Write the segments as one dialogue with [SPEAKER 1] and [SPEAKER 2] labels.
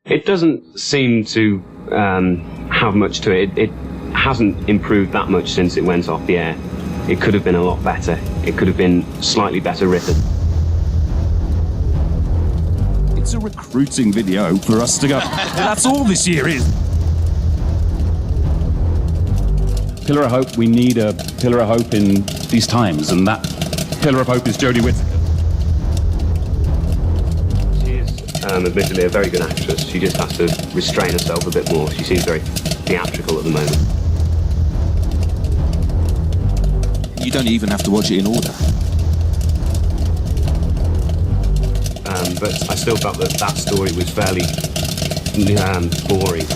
[SPEAKER 1] It doesn't seem to have much to it. It hasn't improved that much since it went off the air. It could have been a lot better. It could have been slightly better written.
[SPEAKER 2] It's a recruiting video for us to go, that's all this year is. Pillar of hope, we need a pillar of hope in these times, and that pillar of hope is Jodie Whittaker.
[SPEAKER 1] She is admittedly a very good actress. She just has to restrain herself a bit more. She seems very theatrical at the moment.
[SPEAKER 2] You don't even have to watch it in order.
[SPEAKER 1] But I still felt that story was fairly boring.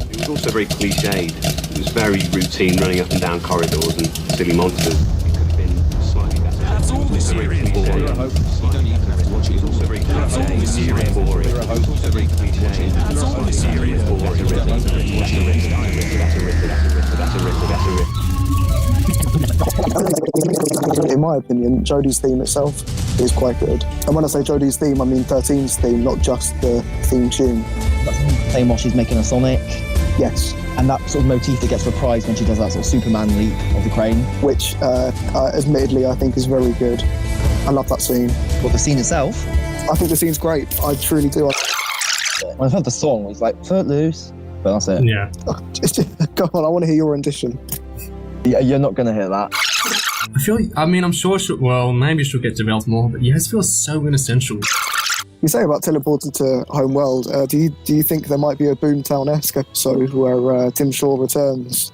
[SPEAKER 1] It was also very cliched. It was very routine, running up and down corridors and silly monsters. It could have been slightly better.
[SPEAKER 2] That's all this year is. You don't even have to watch it. It's also very cliche. That's all this year is. Boring. It's also very cliche. That's all this year is. Boring. You don't even have to watch it.
[SPEAKER 3] In my opinion, Jodie's theme itself is quite good. And when I say Jodie's theme, I mean 13's theme, not just the theme tune.
[SPEAKER 4] That's the same while she's making a Sonic.
[SPEAKER 3] Yes.
[SPEAKER 4] And that sort of motif that gets reprised when she does that sort of Superman leap of the crane.
[SPEAKER 3] Which, admittedly, I think is very good. I love that scene.
[SPEAKER 4] But the scene itself?
[SPEAKER 3] I think the scene's great. I truly do.
[SPEAKER 4] When I heard the song, it was like, Footloose. But that's it.
[SPEAKER 5] Yeah.
[SPEAKER 3] Go on, I want to hear your rendition.
[SPEAKER 4] Yeah, you're not going to hear that.
[SPEAKER 5] I'm sure maybe she'll get developed more, but yes, feels so inessential.
[SPEAKER 3] You say about teleported to Homeworld. Do you think there might be a Boomtown-esque episode where Tim Shaw returns?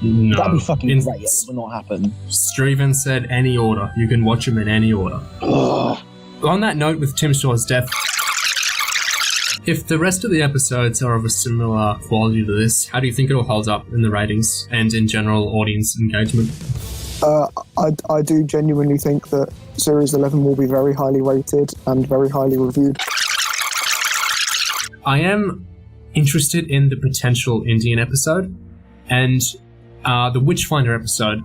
[SPEAKER 5] No.
[SPEAKER 4] That'd be fucking great. It will not happen.
[SPEAKER 5] Streven said any order. You can watch him in any order. On that note, with Tim Shaw's death, if the rest of the episodes are of a similar quality to this, how do you think it'll hold up in the ratings and in general audience engagement?
[SPEAKER 3] I do genuinely think that Series 11 will be very highly rated and very highly reviewed.
[SPEAKER 5] I am interested in the potential Indian episode and the Witchfinder episode.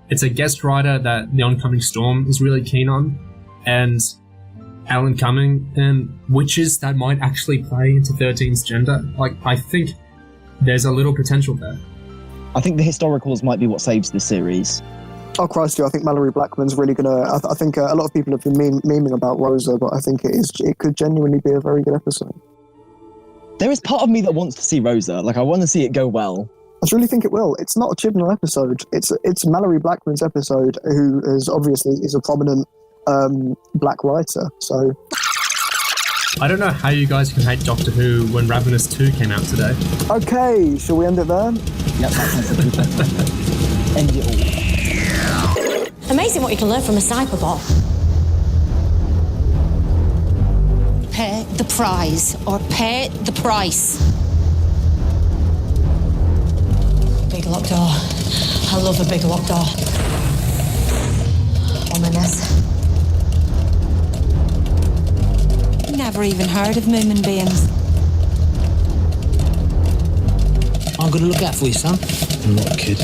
[SPEAKER 5] It's a guest writer that The Oncoming Storm is really keen on, and Alan Cumming, and witches that might actually play into 13's gender. I think there's a little potential there.
[SPEAKER 4] I think the historicals might be what saves this series.
[SPEAKER 3] Oh, Christ, I think Mallory Blackman's really going to... I think a lot of people have been memeing about Rosa, but I think it could genuinely be a very good episode.
[SPEAKER 4] There is part of me that wants to see Rosa. I want to see it go well.
[SPEAKER 3] I really think it will. It's not a Chibnall episode. It's Mallory Blackman's episode, who is obviously a prominent black writer, so...
[SPEAKER 5] I don't know how you guys can hate Doctor Who when Ravenous 2 came out today.
[SPEAKER 3] Okay, shall we end it there?
[SPEAKER 4] Yep, that's end it all.
[SPEAKER 6] Amazing what you can learn from a cyberbot. Pay the prize or pay the price. Big locked door. I love a big locked door. Ominous. Never even heard of Moomin beings.
[SPEAKER 7] I'm gonna look out for you, son. I'm not a kid.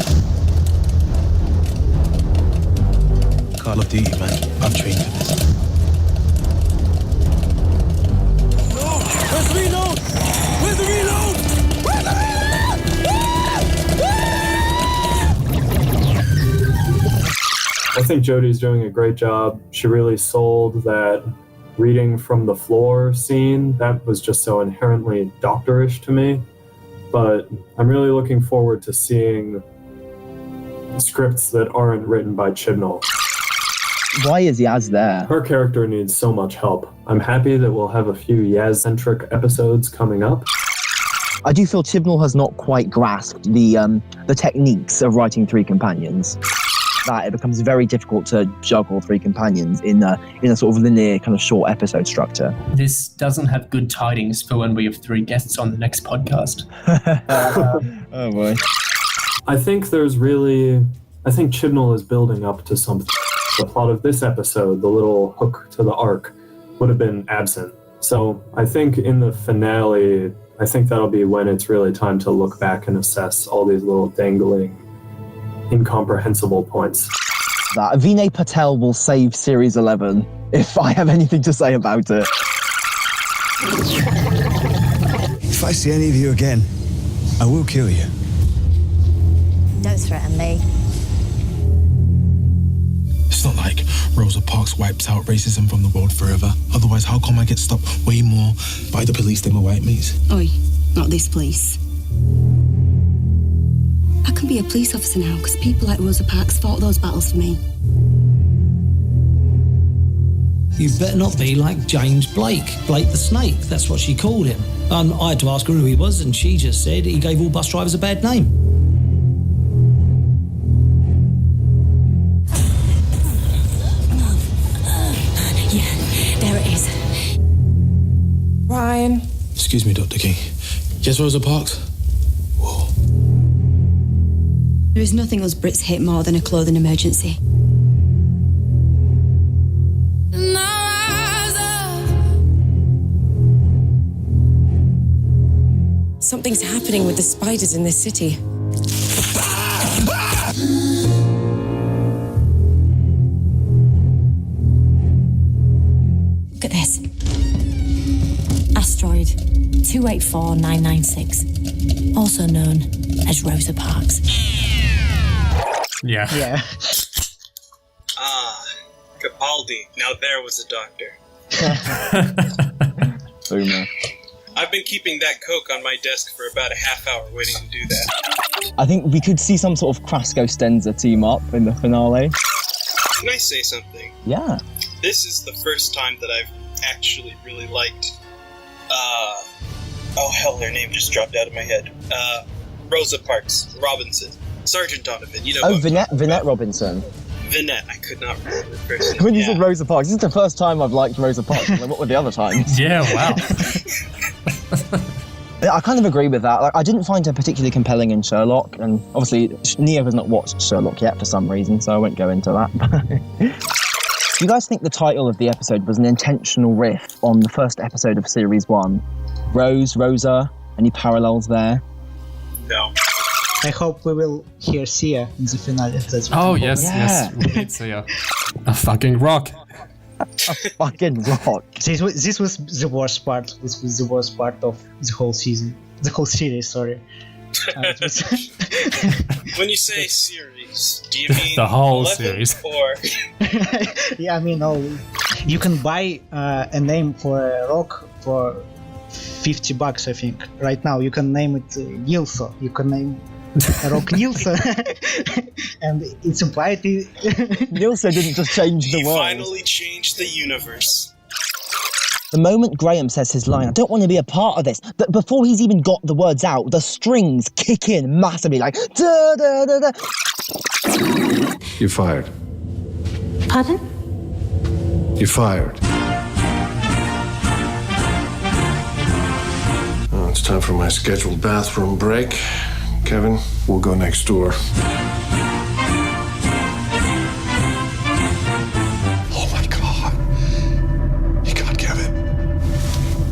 [SPEAKER 7] Call of Duty, man. I'm trained for this. No! Where's the reload? Where's the reload? Where's the reload?
[SPEAKER 8] I think Jodie's doing a great job. She really sold that reading from the floor scene. That was just so inherently doctorish to me. But I'm really looking forward to seeing scripts that aren't written by Chibnall.
[SPEAKER 4] Why is Yaz there?
[SPEAKER 8] Her character needs so much help. I'm happy that we'll have a few Yaz-centric episodes coming up.
[SPEAKER 4] I do feel Chibnall has not quite grasped the techniques of writing three companions. That it becomes very difficult to juggle three companions in a sort of linear kind of short episode structure.
[SPEAKER 9] This doesn't have good tidings for when we have three guests on the next podcast.
[SPEAKER 4] Oh boy.
[SPEAKER 8] I think Chibnall is building up to something. The plot of this episode, the little hook to the arc, would have been absent. So I think in the finale, I think that'll be when it's really time to look back and assess all these little dangling, incomprehensible points.
[SPEAKER 4] that. Vinay Patel will save Series 11 if I have anything to say about it.
[SPEAKER 10] If I see any of you again, I will kill you.
[SPEAKER 11] Don't threaten me.
[SPEAKER 12] It's not like Rosa Parks wipes out racism from the world forever. Otherwise, how come I get stopped way more by the police than my white mates?
[SPEAKER 13] Oi, not this police. I can be a police officer now because people like Rosa Parks fought those battles for me.
[SPEAKER 14] You better not be like James Blake the Snake. That's what she called him. I had to ask her who he was, and she just said he gave all bus drivers a bad name.
[SPEAKER 13] Yeah, there it is.
[SPEAKER 15] Ryan.
[SPEAKER 12] Excuse me, Dr. King. Yes, Rosa Parks? Whoa.
[SPEAKER 13] There is nothing us Brits hate more than a clothing emergency.
[SPEAKER 15] Something's happening with the spiders in this city.
[SPEAKER 6] Look at this. Asteroid 284996, also known as Rosa Parks.
[SPEAKER 5] Yeah.
[SPEAKER 4] Yeah.
[SPEAKER 16] Ah, Capaldi. Now there was a doctor.
[SPEAKER 4] Boomer.
[SPEAKER 16] I've been keeping that Coke on my desk for about a half hour waiting to do that.
[SPEAKER 4] I think we could see some sort of Krasko Stenza team up in the finale.
[SPEAKER 16] Can I say something?
[SPEAKER 4] Yeah.
[SPEAKER 16] This is the first time that I've actually really liked, oh hell, their name just dropped out of my head. Rosa Parks Robinson. Sergeant Donovan, you know.
[SPEAKER 4] Oh, Vinette Robinson.
[SPEAKER 16] Vinette, I could not remember her first name.
[SPEAKER 4] When you said Rosa Parks, this is the first time I've liked Rosa Parks. Like, what were the other times?
[SPEAKER 5] Yeah, wow.
[SPEAKER 4] I kind of agree with that. Like, I didn't find her particularly compelling in Sherlock, and obviously Neo has not watched Sherlock yet for some reason, so I won't go into that. Do you guys think the title of the episode was an intentional riff on the first episode of Series 1? Rosa, any parallels there?
[SPEAKER 16] No.
[SPEAKER 17] I hope we will hear Sia in the finale. That's what
[SPEAKER 5] Oh,
[SPEAKER 17] I'm
[SPEAKER 5] yes,
[SPEAKER 17] hoping.
[SPEAKER 5] yes. We did see a fucking rock.
[SPEAKER 4] A fucking rock.
[SPEAKER 17] This was the worst part. This was the worst part of the whole season. The whole series, sorry.
[SPEAKER 16] When you say series, do you mean
[SPEAKER 5] the whole
[SPEAKER 16] 11
[SPEAKER 5] series?
[SPEAKER 16] Or
[SPEAKER 17] Yeah, I mean, you can buy a name for a rock for $50, I think. Right now, you can name it Nilso. You can name a rock Nilso. And it's implied
[SPEAKER 4] Nilso didn't just change the
[SPEAKER 16] he
[SPEAKER 4] world.
[SPEAKER 16] finally changed the universe.
[SPEAKER 4] The moment Graham says his line, I don't want to be a part of this, but before he's even got the words out, the strings kick in massively, like da da da da.
[SPEAKER 18] You're fired.
[SPEAKER 6] Pardon?
[SPEAKER 18] You're fired. Oh, it's time for my scheduled bathroom break. Kevin, we'll go next door.
[SPEAKER 12] Oh my God. You got Kevin.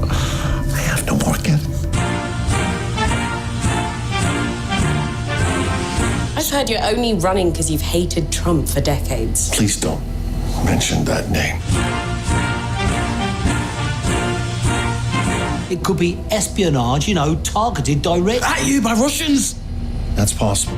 [SPEAKER 18] I have no more, Kevin.
[SPEAKER 15] I've heard you're only running because you've hated Trump for decades.
[SPEAKER 18] Please don't mention that name.
[SPEAKER 14] It could be espionage, targeted direct at you by Russians.
[SPEAKER 18] That's possible.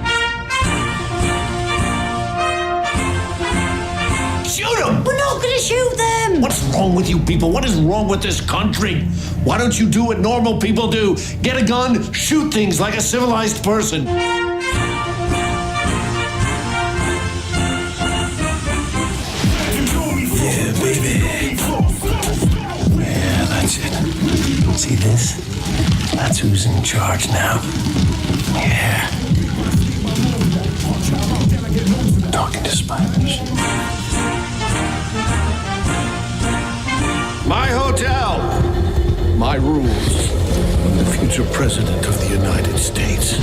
[SPEAKER 14] Shoot them!
[SPEAKER 6] We're not going to shoot them!
[SPEAKER 14] What's wrong with you people? What is wrong with this country?
[SPEAKER 18] Why don't you do what normal people do? Get a gun, shoot things like a civilized person.
[SPEAKER 10] Yeah, baby. Yeah, that's it. See this? That's who's in charge now. Yeah.
[SPEAKER 18] Talking to spiders. My hotel. My rules. I'm the future president of the United States.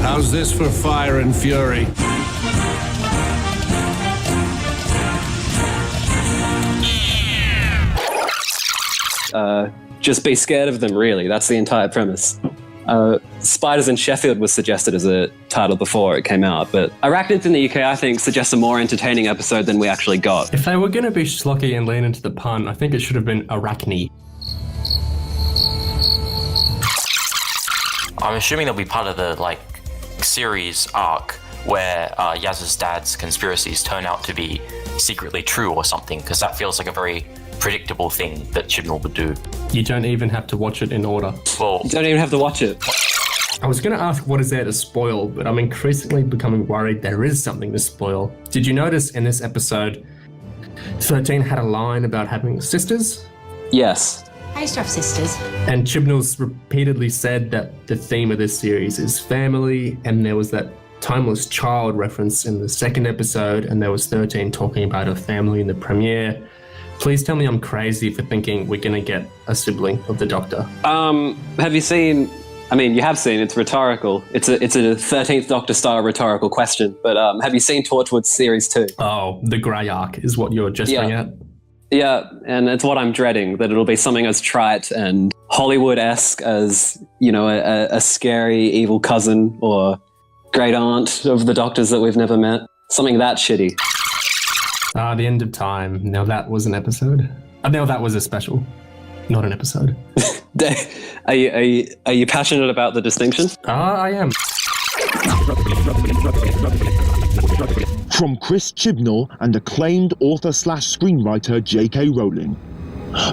[SPEAKER 18] How's this for fire and fury?
[SPEAKER 19] Just be scared of them, really. That's the entire premise. Spiders in Sheffield was suggested as a title before it came out, but Arachnids in the UK, I think, suggests a more entertaining episode than we actually got.
[SPEAKER 9] If they were going to be schlocky and lean into the pun, I think it should have been Arachne.
[SPEAKER 20] I'm assuming they'll be part of the, series arc where Yaz's dad's conspiracies turn out to be secretly true or something, because that feels like a very predictable thing that Chibnall would do.
[SPEAKER 9] You don't even have to watch it in order.
[SPEAKER 20] Well,
[SPEAKER 19] you don't even have to watch it.
[SPEAKER 9] I was going to ask what is there to spoil, but I'm increasingly becoming worried there is something to spoil. Did you notice in this episode, 13 had a line about having sisters?
[SPEAKER 19] Yes.
[SPEAKER 6] I used to have sisters.
[SPEAKER 9] And Chibnall's repeatedly said that the theme of this series is family, and there was that timeless child reference in the second episode, and there was 13 talking about her family in the premiere. Please tell me I'm crazy for thinking we're going to get a sibling of the Doctor.
[SPEAKER 19] Have you seen... I mean, you have seen, it's rhetorical. It's a 13th Doctor style rhetorical question, but have you seen Torchwood Series 2?
[SPEAKER 9] Oh, the grey arc is what you're gesturing at?
[SPEAKER 19] Yeah, and it's what I'm dreading, that it'll be something as trite and Hollywood-esque as, a scary evil cousin or great aunt of the Doctors that we've never met. Something that shitty.
[SPEAKER 9] The End of Time. Now that was an episode. Now that was a special, not an episode.
[SPEAKER 19] Are you passionate about the distinction?
[SPEAKER 9] I am.
[SPEAKER 21] From Chris Chibnall and acclaimed author/screenwriter J.K. Rowling.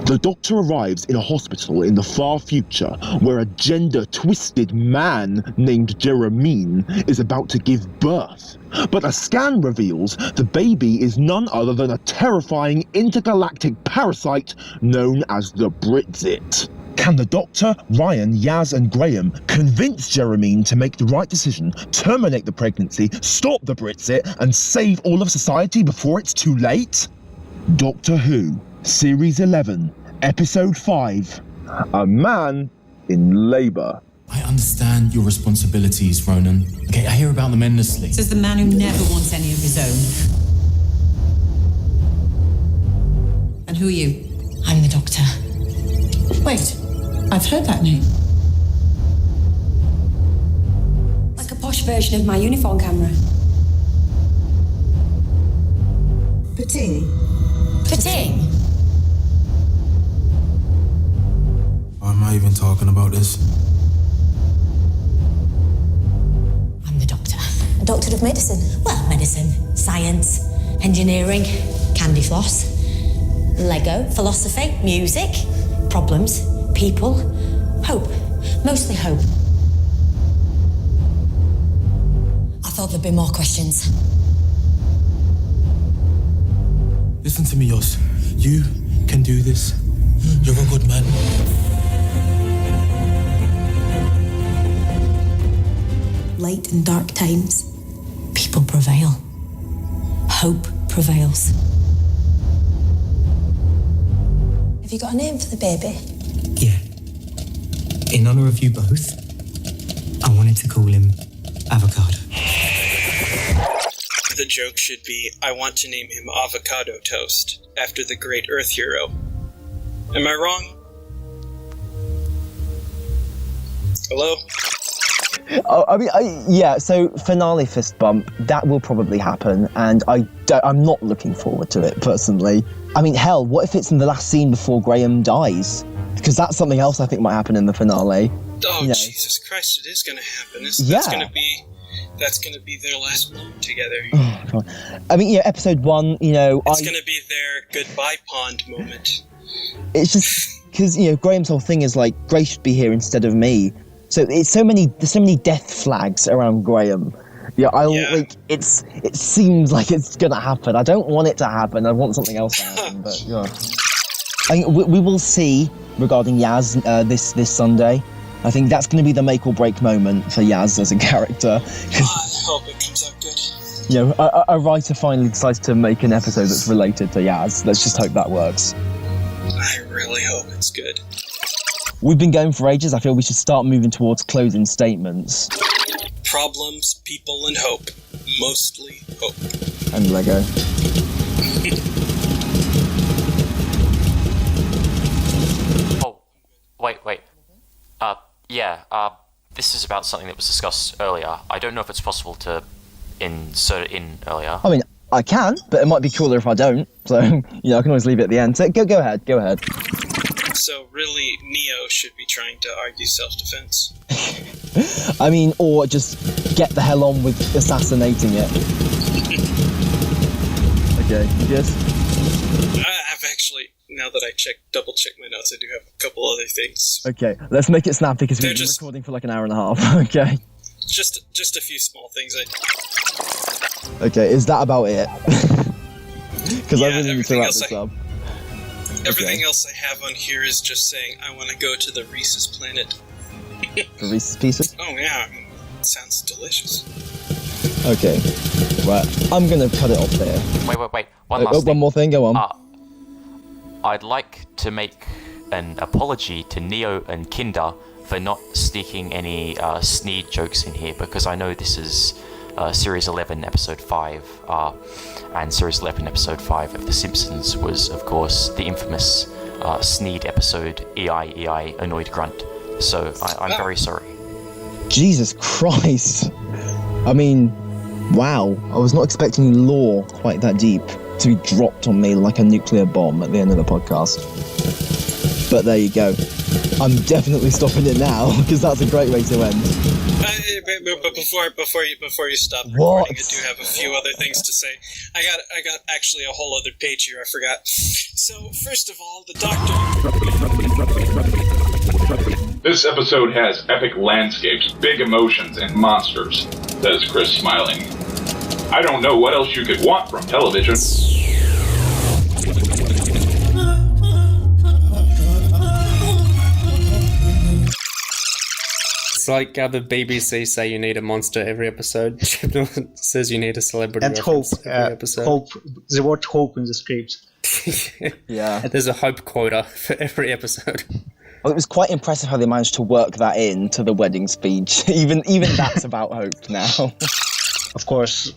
[SPEAKER 21] The Doctor arrives in a hospital in the far future where a gender-twisted man named Jeremine is about to give birth. But a scan reveals the baby is none other than a terrifying intergalactic parasite known as the Britzit. Can the Doctor, Ryan, Yaz and Graham convince Jeremine to make the right decision, terminate the pregnancy, stop the Britzit and save all of society before it's too late? Doctor Who, Series 11, Episode 5, A Man in Labour.
[SPEAKER 12] I understand your responsibilities, Ronan. Okay, I hear about them endlessly.
[SPEAKER 6] Says the man who never wants any of his own. And who are you? I'm the Doctor.
[SPEAKER 22] Wait, I've heard that name.
[SPEAKER 13] Like a posh version of my uniform camera.
[SPEAKER 22] Pating.
[SPEAKER 13] Pating?
[SPEAKER 12] Why am I even talking about this?
[SPEAKER 13] I'm the Doctor.
[SPEAKER 11] A doctor of medicine.
[SPEAKER 13] Well, medicine, science, engineering, candy floss, Lego, philosophy, music, problems, people, hope. Mostly hope. I thought there'd be more questions.
[SPEAKER 12] Listen to me, Yoss. You can do this. You're a good man.
[SPEAKER 13] Late and dark times, people prevail. Hope prevails.
[SPEAKER 11] Have you got a name for the baby?
[SPEAKER 23] Yeah. In honor of you both, I wanted to call him Avocado.
[SPEAKER 16] The joke should be, I want to name him Avocado Toast, after the great Earth hero. Am I wrong? Hello?
[SPEAKER 4] So finale fist bump, that will probably happen, and I'm not looking forward to it, personally. I mean, hell, what if it's in the last scene before Graham dies? Because that's something else I think might happen in the finale.
[SPEAKER 16] Oh, Jesus Christ, it is going to happen. That's gonna be their last moment together.
[SPEAKER 4] Oh, God. I mean, episode 1,
[SPEAKER 16] It's gonna be their goodbye pond moment.
[SPEAKER 4] It's just because, Graham's whole thing is like, Grace should be here instead of me. So there's so many death flags around Graham. It seems like it's gonna happen. I don't want it to happen. I want something else to happen. But I think we will see regarding Yaz this Sunday. I think that's going to be the make or break moment for Yaz as a character.
[SPEAKER 16] I hope it comes out good.
[SPEAKER 4] A writer finally decides to make an episode that's related to Yaz. Let's just hope that works.
[SPEAKER 16] I really hope it's good.
[SPEAKER 4] We've been going for ages. I feel we should start moving towards closing statements.
[SPEAKER 16] Problems, people, and hope. Mostly hope.
[SPEAKER 4] And Lego.
[SPEAKER 20] Wait. this is about something that was discussed earlier. I don't know if it's possible to insert it in earlier.
[SPEAKER 4] I mean, I can, but it might be cooler if I don't. So, I can always leave it at the end. So go ahead.
[SPEAKER 16] So really, Neo should be trying to argue self-defense.
[SPEAKER 4] I mean, or just get the hell on with assassinating it. Okay, yes.
[SPEAKER 16] I've actually, now that I double-check my notes, I do have a couple other things.
[SPEAKER 4] Okay, let's make it snappy because we've been recording for like an hour and a half. Okay.
[SPEAKER 16] Just a few small things.
[SPEAKER 4] Okay, is that about it? Because I really need to wrap this up.
[SPEAKER 16] Everything else I have on here is just saying I want to go to the Reese's planet.
[SPEAKER 4] The Reese's Pieces?
[SPEAKER 16] Oh yeah, sounds delicious.
[SPEAKER 4] Okay, right, I'm gonna cut it off there.
[SPEAKER 20] Wait. One last thing.
[SPEAKER 4] One more thing, go on.
[SPEAKER 20] I'd like to make an apology to Neo and Kinder for not sneaking any Sneed jokes in here, because I know this is Series 11, Episode 5, and Series 11, Episode 5 of The Simpsons was, of course, the infamous Sneed episode, EI, Annoyed Grunt. So I'm very sorry.
[SPEAKER 4] Jesus Christ. I mean, wow. I was not expecting lore quite that deep to be dropped on me like a nuclear bomb at the end of the podcast. But there you go. I'm definitely stopping it now, because that's a great way to end.
[SPEAKER 16] But before you stop recording, I do have a few other things to say. I got actually a whole other page here. I forgot. So first of all, the Doctor.
[SPEAKER 1] This episode has epic landscapes, big emotions, and monsters, says Chris, smiling. I don't know what else you could want from television.
[SPEAKER 2] It's like how the BBC say you need a monster every episode. Chibnall says you need a celebrity
[SPEAKER 17] and hope,
[SPEAKER 2] every episode.
[SPEAKER 17] Hope, the word hope in the script.
[SPEAKER 4] Yeah.
[SPEAKER 2] There's a hope quota for every episode.
[SPEAKER 4] Well, it was quite impressive how they managed to work that into the wedding speech. Even that's about hope now.
[SPEAKER 17] Of course,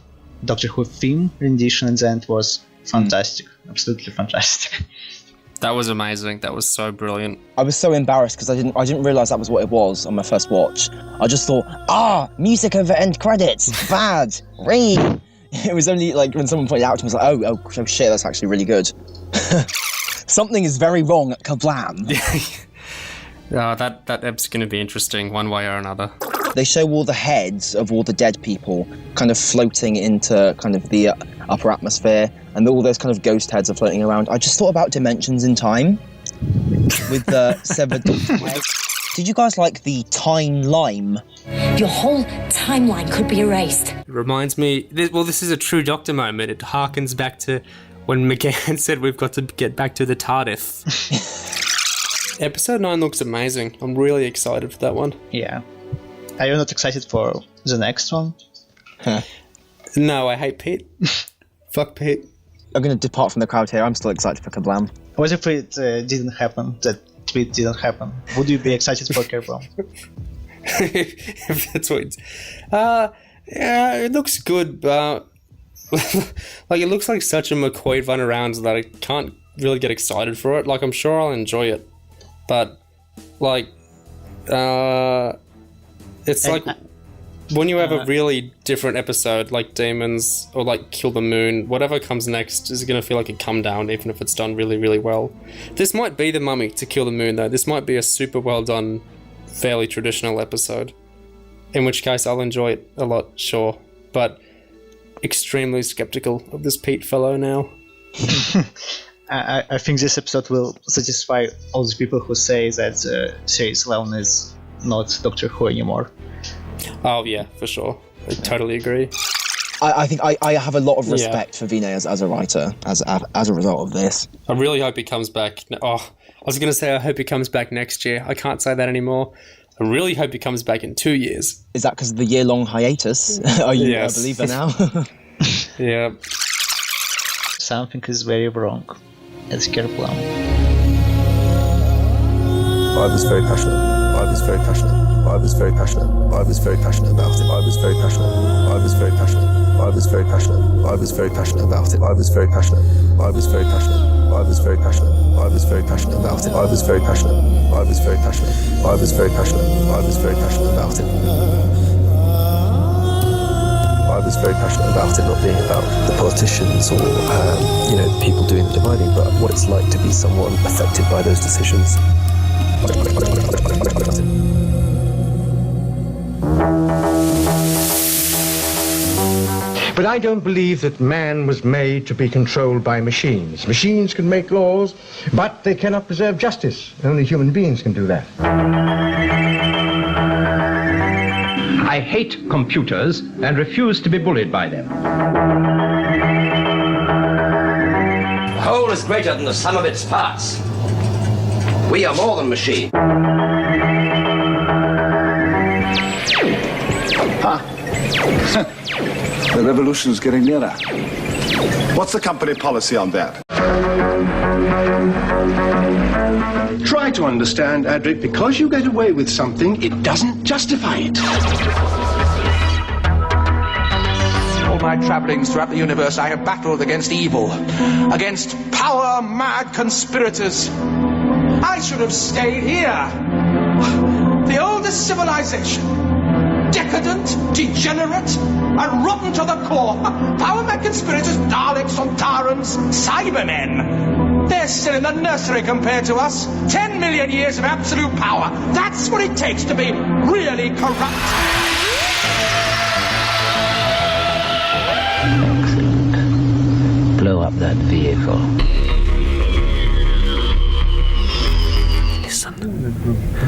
[SPEAKER 17] Doctor Who theme rendition at the end was fantastic. Absolutely fantastic.
[SPEAKER 2] That was amazing. That was so brilliant.
[SPEAKER 4] I was so embarrassed because I didn't realise that was what it was on my first watch. I just thought, music over end credits, bad, read. It was only like when someone pointed out to me, I was like, oh shit, that's actually really good. Something is very wrong at Kablam.
[SPEAKER 2] That ep's going to be interesting one way or another.
[SPEAKER 4] They show all the heads of all the dead people kind of floating into kind of the upper atmosphere, and all those kind of ghost heads are floating around. I just thought about dimensions in time with the severed heads. Did you guys like the time lime?
[SPEAKER 6] Your whole timeline could be erased.
[SPEAKER 2] It reminds me, this is a true Doctor moment. It harkens back to when McGann said we've got to get back to the TARDIS. Episode 9 looks amazing. I'm really excited for that one.
[SPEAKER 17] Yeah. Are you not excited for the next one?
[SPEAKER 2] No, I hate Pete. Fuck Pete.
[SPEAKER 4] I'm going to depart from the crowd here. I'm still excited for Kablam.
[SPEAKER 17] What if it didn't happen? That tweet didn't happen? Would you be excited for Kablam?
[SPEAKER 2] If that's what yeah, it looks good, but like it looks like such a McQuaid run around that I can't really get excited for it. Like, I'm sure I'll enjoy it, but like it's like when you have a really different episode like Demons or like Kill the Moon, whatever comes next is going to feel like a come down, even if it's done really, really well. This might be the Mummy to Kill the Moon, though. This might be a super well done, fairly traditional episode, in which case I'll enjoy it a lot, sure, but extremely skeptical of this Pete fellow now.
[SPEAKER 17] I think this episode will satisfy all the people who say that Series 11 is not Doctor Who anymore.
[SPEAKER 2] Oh yeah, for sure. I totally agree.
[SPEAKER 4] I think I have a lot of respect for Vinay as a writer as a result of this.
[SPEAKER 2] I really hope he comes back. I was going to say I hope he comes back next year. I can't say that anymore. I really hope he comes back in 2 years.
[SPEAKER 4] Is that because of the year-long hiatus? Are you a believer now?
[SPEAKER 2] Yeah.
[SPEAKER 17] Something is very wrong. It's Kablam.
[SPEAKER 10] I was very passionate. I was very passionate. I was very passionate. I was very passionate about it. I was very passionate. I was very passionate. I was very passionate. I was very passionate about it. I was very passionate. I was very passionate. I was very passionate. I was very passionate about it. I was very passionate. I was very passionate. I was very passionate. I was very passionate about it. I was very passionate about it not being about the politicians or, people doing the dividing, but what it's like to be someone affected by those decisions.
[SPEAKER 3] But I don't believe that man was made to be controlled by machines. Machines can make laws, but they cannot preserve justice. Only human beings can do that. I hate computers and refuse to be bullied by them.
[SPEAKER 7] The whole is greater than the sum of its parts. We are more than machine.
[SPEAKER 8] The revolution's getting nearer. What's the company policy on that?
[SPEAKER 3] Try to understand, Adric, because you get away with something, it doesn't justify it.
[SPEAKER 24] All my travellings throughout the universe, I have battled against evil, against power-mad conspirators. I should have stayed here. The oldest civilization. Decadent, degenerate, and rotten to the core. Power-mad conspirators, Daleks, Sontarans, Cybermen. They're still in the nursery compared to us. 10 million years of absolute power. That's what it takes to be really corrupt.
[SPEAKER 7] Excellent. Blow up that vehicle.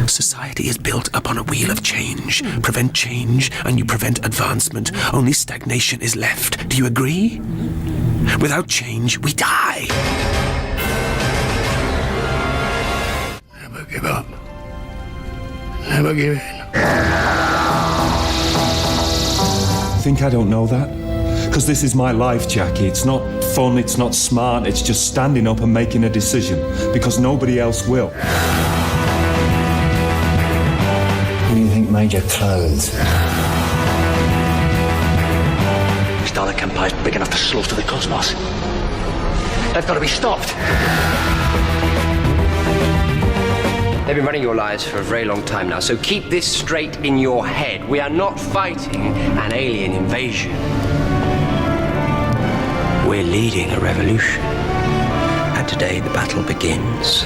[SPEAKER 25] Society is built upon a wheel of change. Prevent change, and you prevent advancement. Only stagnation is left. Do you agree? Without change, we die.
[SPEAKER 18] Never give up. Never give in.
[SPEAKER 26] Think I don't know that? Because this is my life, Jackie. It's not fun, it's not smart, it's just standing up and making a decision. Because nobody else will.
[SPEAKER 23] Who do you think made your clothes?
[SPEAKER 7] Dalek Empire's big enough to slaughter the cosmos. They've got to be stopped. They've been running your lives for a very long time now, so keep this straight in your head. We are not fighting an alien invasion. We're leading a revolution. And today the battle begins.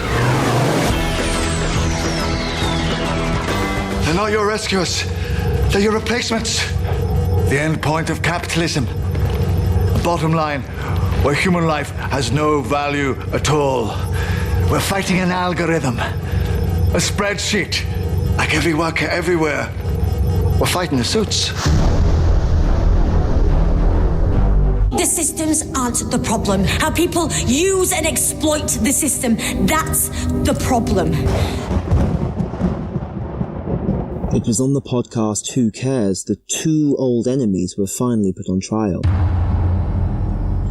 [SPEAKER 8] They're not your rescuers. They're your replacements. The end point of capitalism. The bottom line, where human life has no value at all. We're fighting an algorithm. A spreadsheet. Like every worker everywhere. We're fighting the suits.
[SPEAKER 6] The systems aren't the problem. How people use and exploit the system, that's the problem.
[SPEAKER 4] It was on the podcast Who Cares that two old enemies were finally put on trial.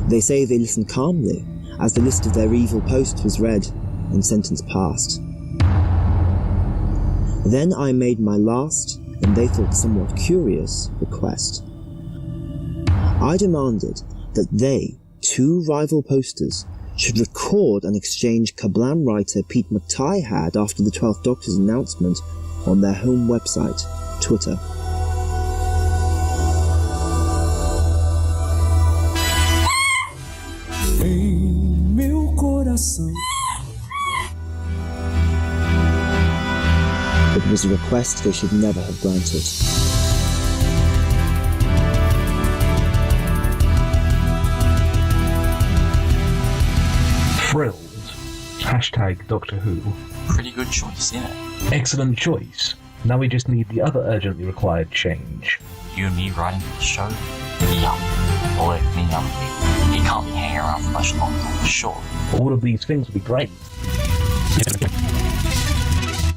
[SPEAKER 4] They say they listened calmly as the list of their evil posts was read and sentence passed. Then I made my last, and they thought somewhat curious, request. I demanded that they, two rival posters, should record an exchange Kablam writer Pete McTighe had after the 12th Doctor's announcement on their home website, Twitter.
[SPEAKER 27] Em meu coração.
[SPEAKER 4] It was a request they should never have granted.
[SPEAKER 28] Thrilled. Hashtag Doctor Who.
[SPEAKER 20] Pretty good choice, isn't it?
[SPEAKER 28] Excellent choice. Now we just need the other urgently required change.
[SPEAKER 20] You and me writing for the show? Yum. Boy, me yum. He can't be hanging around for much longer, sure.
[SPEAKER 28] All of these things would be great.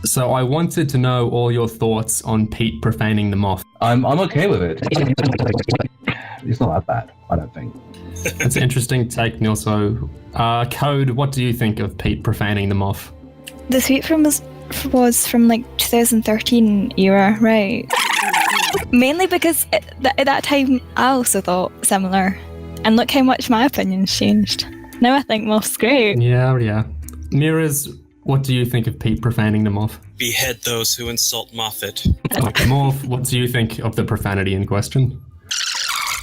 [SPEAKER 5] So I wanted to know all your thoughts on Pete profaning the moth.
[SPEAKER 28] I'm okay with it. It's not that bad, I don't think.
[SPEAKER 5] It's an interesting take, Neil. So, Code, what do you think of Pete profaning the moth?
[SPEAKER 29] The tweet was from like 2013 era, right? Mainly because at that time I also thought similar. And look how much my opinion's changed. Now I think Moff's great.
[SPEAKER 5] Yeah. Mirrors, what do you think of Pete profaning the Moff?
[SPEAKER 16] Behead those who insult Moffat.
[SPEAKER 5] Moff, what do you think of the profanity in question?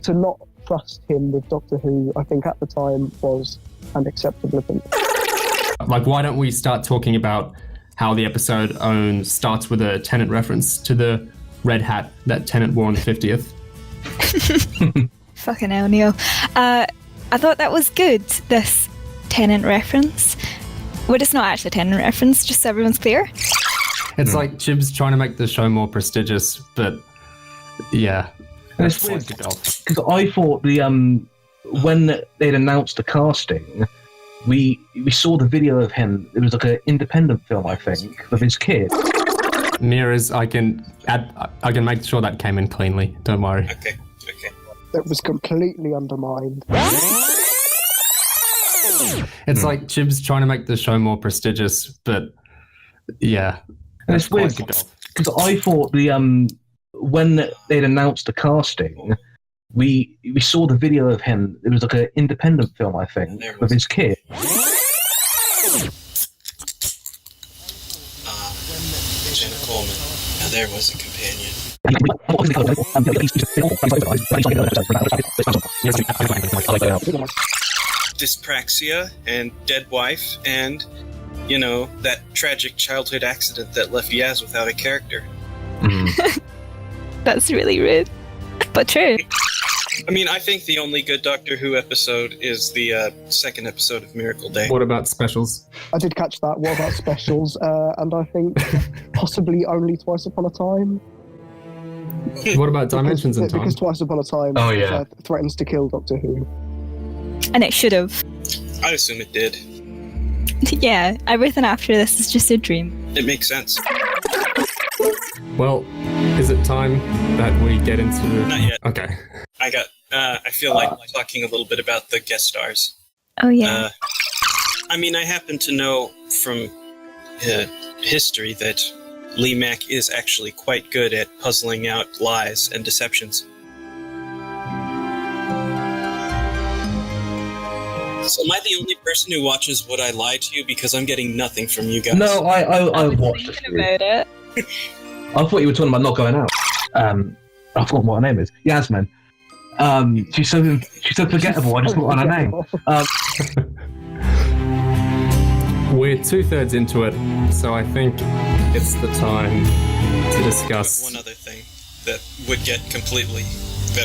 [SPEAKER 9] To not trust him with Doctor Who, I think at the time was unacceptable.
[SPEAKER 5] Like, why don't we start talking about how the episode starts with a Tennant reference to the red hat that Tennant wore on the 50th?
[SPEAKER 29] Fucking hell, Neil. I thought that was good, this Tennant reference. Well, it's not actually a Tennant reference, just so everyone's clear.
[SPEAKER 5] It's like Chibs trying to make the show more prestigious, but yeah.
[SPEAKER 28] It's weird because I thought when they'd announced the casting, we saw the video of him. It was like an independent film, I think, of his kid.
[SPEAKER 5] Mirrors, I can make sure that came in cleanly. Don't worry.
[SPEAKER 16] Okay.
[SPEAKER 9] It was completely undermined.
[SPEAKER 5] It's like Chibs trying to make the show more prestigious, but yeah.
[SPEAKER 28] It's weird because I thought when they'd announced the casting, we saw the video of him. It was like an independent film, I think, of his kid.
[SPEAKER 16] Jenna Coleman. Now there was a companion. Dyspraxia and dead wife and, that tragic childhood accident that left Yaz without a character.
[SPEAKER 29] That's really rude, but true.
[SPEAKER 16] I mean, I think the only good Doctor Who episode is the second episode of Miracle Day.
[SPEAKER 5] What about specials?
[SPEAKER 9] I did catch that. What about specials? And I think possibly only Twice Upon a Time.
[SPEAKER 5] What about Dimensions in Time?
[SPEAKER 9] Because Twice Upon a Time threatens to kill Doctor Who.
[SPEAKER 29] And it should have.
[SPEAKER 16] I assume it did.
[SPEAKER 29] Yeah, everything after this is just a dream.
[SPEAKER 16] It makes sense.
[SPEAKER 5] Well, is it time that we get into...
[SPEAKER 16] Not yet.
[SPEAKER 5] Okay.
[SPEAKER 16] I feel like talking a little bit about the guest stars.
[SPEAKER 29] Oh, yeah.
[SPEAKER 16] I happen to know from history that Lee Mack is actually quite good at puzzling out lies and deceptions. So am I the only person who watches Would I Lie to You? Because I'm getting nothing from you guys.
[SPEAKER 28] No, I watched it.
[SPEAKER 29] About it.
[SPEAKER 28] I thought you were talking about not going out. I forgot what her name is. Yasmin. She's so forgettable. I just put on her name.
[SPEAKER 5] We're 2/3 into it, so I think it's the time to discuss.
[SPEAKER 16] One other thing that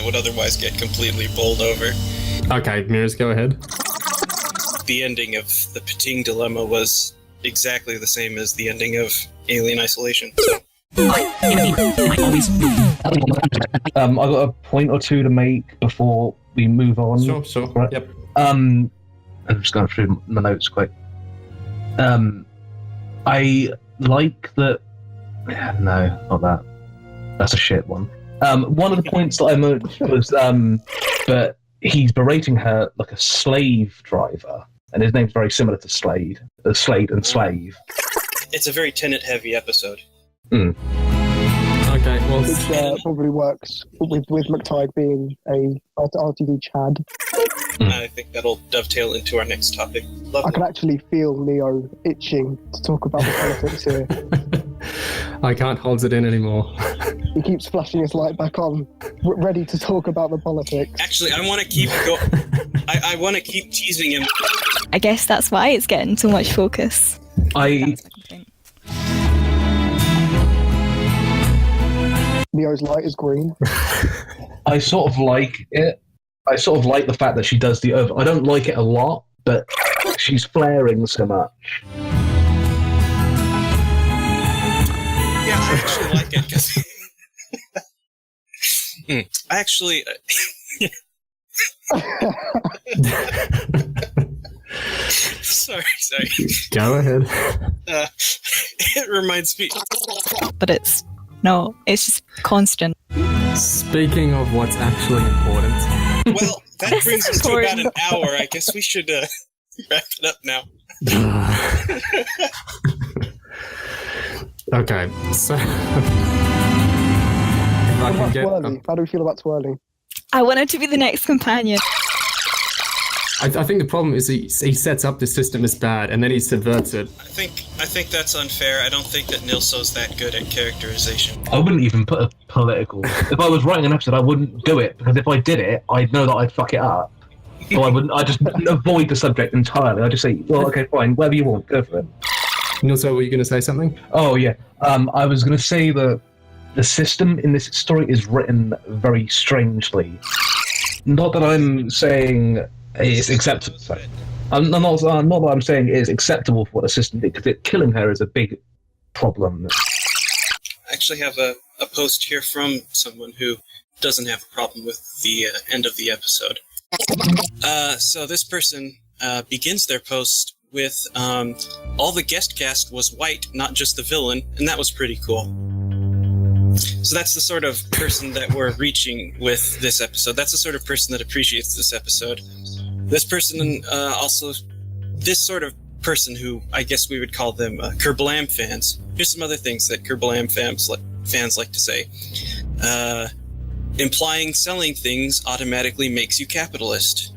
[SPEAKER 16] would otherwise get completely bowled over.
[SPEAKER 5] Okay, Mirrors, go ahead.
[SPEAKER 16] The ending of the Pating Dilemma was exactly the same as the ending of Alien Isolation. So.
[SPEAKER 28] I got a point or two to make before we move on.
[SPEAKER 5] Sure.
[SPEAKER 28] Right?
[SPEAKER 5] Yep.
[SPEAKER 28] I'm just going through my notes quick. I like that. No, not that. That's a shit one. One of the points that I made was that he's berating her like a slave driver, and his name's very similar to Slade and Slave.
[SPEAKER 16] It's a very Tennant-heavy episode.
[SPEAKER 5] Okay, well...
[SPEAKER 9] Which probably works with McTighe being a RTV Chad.
[SPEAKER 16] I think that'll dovetail into our next topic. Lovely.
[SPEAKER 9] I can actually feel Leo itching to talk about the politics here.
[SPEAKER 5] I can't hold it in anymore.
[SPEAKER 9] He keeps flashing his light back on, ready to talk about the politics.
[SPEAKER 16] Actually, I want to keep I want to keep teasing him.
[SPEAKER 29] I guess that's why it's getting so much focus.
[SPEAKER 9] Leo's light is green.
[SPEAKER 28] I sort of like it. I sort of like the fact that she does the over. I don't like it a lot, but she's flaring so much.
[SPEAKER 16] Yeah, I actually like it because I actually. Sorry.
[SPEAKER 5] Go ahead.
[SPEAKER 16] It reminds me.
[SPEAKER 29] But it's just constant.
[SPEAKER 5] Speaking of what's actually important.
[SPEAKER 16] Well, that brings us to about an hour. I guess we should wrap it up now.
[SPEAKER 5] Okay, so...
[SPEAKER 9] How do we feel about twirling?
[SPEAKER 29] I wanted to be the next companion.
[SPEAKER 2] I think the problem is he sets up the system as bad and then he subverts it.
[SPEAKER 16] I think that's unfair. I don't think that Nilso's that good at characterization.
[SPEAKER 28] I wouldn't even put a political. If I was writing an episode, I wouldn't do it, because if I did it, I'd know that I'd fuck it up. So I just avoid the subject entirely. I'd just say, well, okay, fine, whatever you want, go for it.
[SPEAKER 2] Nilso, were you going to say something?
[SPEAKER 28] Oh, yeah. I was going to say that the system in this story is written very strangely. Not that I'm saying it's acceptable. Not that I'm saying it's acceptable for what the system did, because killing her is a big problem.
[SPEAKER 16] I actually have a post here from someone who doesn't have a problem with the end of the episode. So this person begins their post with all the guest cast was white, not just the villain, and that was pretty cool. So that's the sort of person that we're reaching with this episode. That's the sort of person that appreciates this episode. This person also, this sort of person who I guess we would call them Kerblam fans. Here's some other things that Kerblam fans like to say. Implying selling things automatically makes you capitalist.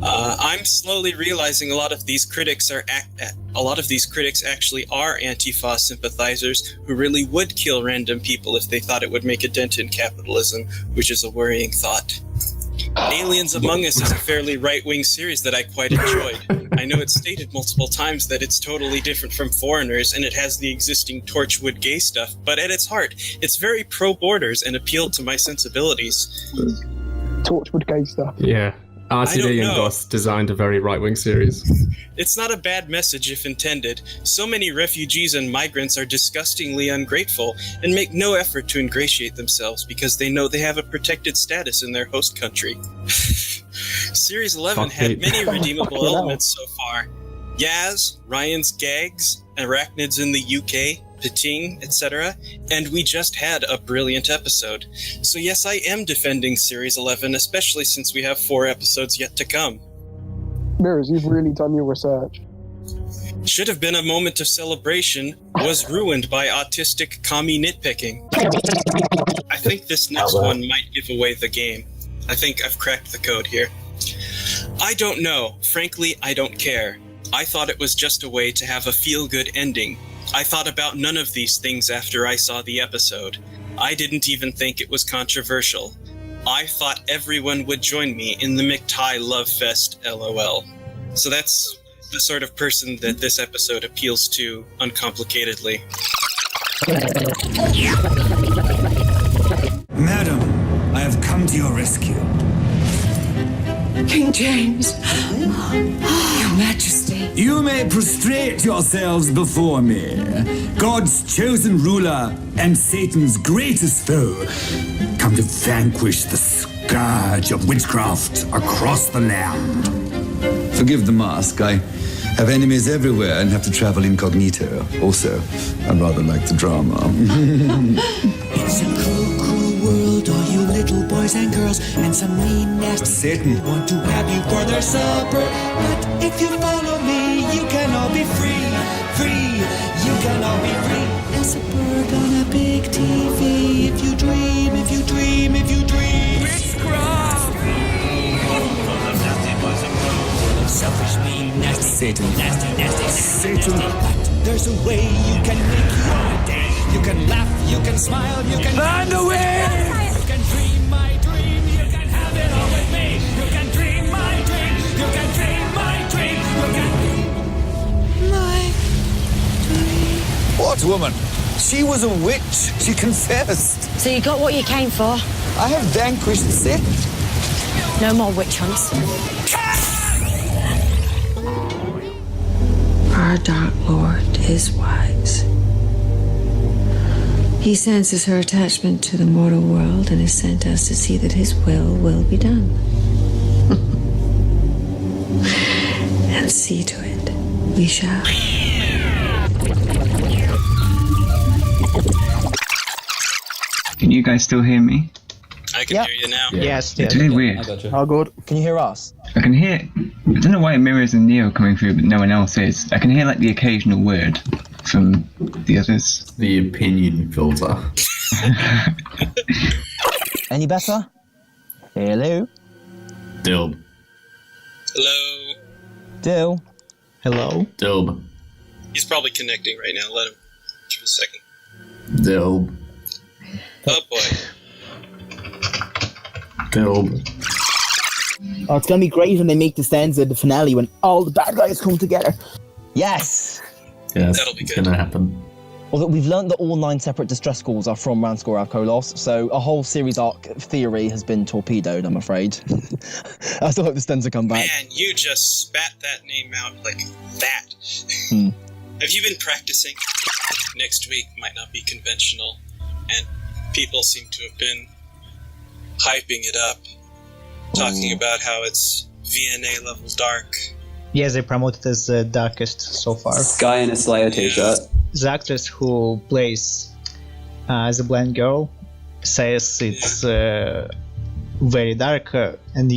[SPEAKER 16] I'm slowly realizing a lot of these critics actually are Antifa sympathizers who really would kill random people if they thought it would make a dent in capitalism, which is a worrying thought. Aliens Among Us is a fairly right-wing series that I quite enjoyed. I know it's stated multiple times that it's totally different from Foreigners and it has the existing Torchwood gay stuff, but at its heart, it's very pro-borders and appealed to my sensibilities.
[SPEAKER 9] Torchwood gay stuff.
[SPEAKER 2] Yeah. RCD and Goss designed a very right-wing series.
[SPEAKER 16] It's not a bad message if intended. So many refugees and migrants are disgustingly ungrateful and make no effort to ingratiate themselves because they know they have a protected status in their host country. Series 11 had many redeemable elements so far. Yaz, Ryan's gags, arachnids in the UK, Pating, etc., and we just had a brilliant episode. So yes, I am defending Series 11, especially since we have 4 episodes yet to come.
[SPEAKER 9] Mirrors, you've really done your research.
[SPEAKER 16] Should have been a moment of celebration, was ruined by autistic commie nitpicking. I think this next one might give away the game. I think I've cracked the code here. I don't know. Frankly, I don't care. I thought it was just a way to have a feel-good ending. I thought about none of these things after I saw the episode. I didn't even think it was controversial. I thought everyone would join me in the McTie Love Fest, LOL. So that's the sort of person that this episode appeals to uncomplicatedly.
[SPEAKER 1] Madam, I have come to your rescue.
[SPEAKER 11] King James, Your Majesty.
[SPEAKER 1] You may prostrate yourselves before me, God's chosen ruler and Satan's greatest foe, come to vanquish the scourge of witchcraft across the land.
[SPEAKER 12] Forgive the mask, I have enemies everywhere and have to travel incognito. Also, I rather like the drama.
[SPEAKER 11] It's a cruel, cruel world, all you little boys and girls, and some mean, nasty
[SPEAKER 12] Satan
[SPEAKER 11] people want to have you for their supper. But if you follow me, you can all be free, free. You can all be free as a bird on a big TV. If you dream, if you dream, if you dream. Witchcraft! Selfish, mean, nasty,
[SPEAKER 12] Satan.
[SPEAKER 11] nasty, nasty,
[SPEAKER 12] Satan.
[SPEAKER 11] nasty. There's a way you can make your day. You can laugh, you can smile, you can
[SPEAKER 1] Find a way!
[SPEAKER 11] You can dream my dream, you can have it all with me. You can dream my dream, you can dream my dream, you can dream my dream.
[SPEAKER 12] What woman? She was a witch. She confessed.
[SPEAKER 6] So you got what you came for?
[SPEAKER 12] I have vanquished Satan.
[SPEAKER 6] No more witch hunts.
[SPEAKER 11] Our Dark Lord is wise. He senses her attachment to the mortal world and has sent us to see that his will be done. And see to it we shall.
[SPEAKER 13] Can you guys still hear me?
[SPEAKER 16] I can hear you now.
[SPEAKER 17] Yes,
[SPEAKER 13] It's really weird.
[SPEAKER 4] How good? Can you hear us?
[SPEAKER 13] I can hear. I don't know why Mirrors and Neo coming through, but no one else is. I can hear like the occasional word from the others.
[SPEAKER 14] The opinion filter.
[SPEAKER 4] Any better? Hello.
[SPEAKER 3] Dilb.
[SPEAKER 16] Hello.
[SPEAKER 4] Dill.
[SPEAKER 17] Hello.
[SPEAKER 3] Dilb.
[SPEAKER 16] He's probably connecting right now. Let him. Give it a second.
[SPEAKER 3] Dilb.
[SPEAKER 16] Oh boy.
[SPEAKER 3] Dilb.
[SPEAKER 10] Oh, it's gonna be great when they make the stanza the finale when all the bad guys come together.
[SPEAKER 4] Yes.
[SPEAKER 3] Yes,
[SPEAKER 16] That'll be
[SPEAKER 3] it's
[SPEAKER 16] good.
[SPEAKER 3] gonna happen.
[SPEAKER 4] Although we've learned that all 9 separate distress calls are from Ranskor Alkolos, so a whole series arc theory has been torpedoed, I'm afraid. I still hope the stanza come back.
[SPEAKER 16] Man, you just spat that name out like that. Have you been practicing? Next week might not be conventional, and people seem to have been hyping it up, talking about how it's VNA level dark.
[SPEAKER 17] Yes, they promoted as the darkest so far.
[SPEAKER 14] Guy in a Slayer t-shirt.
[SPEAKER 17] The actress who plays as a blind girl says it's very dark and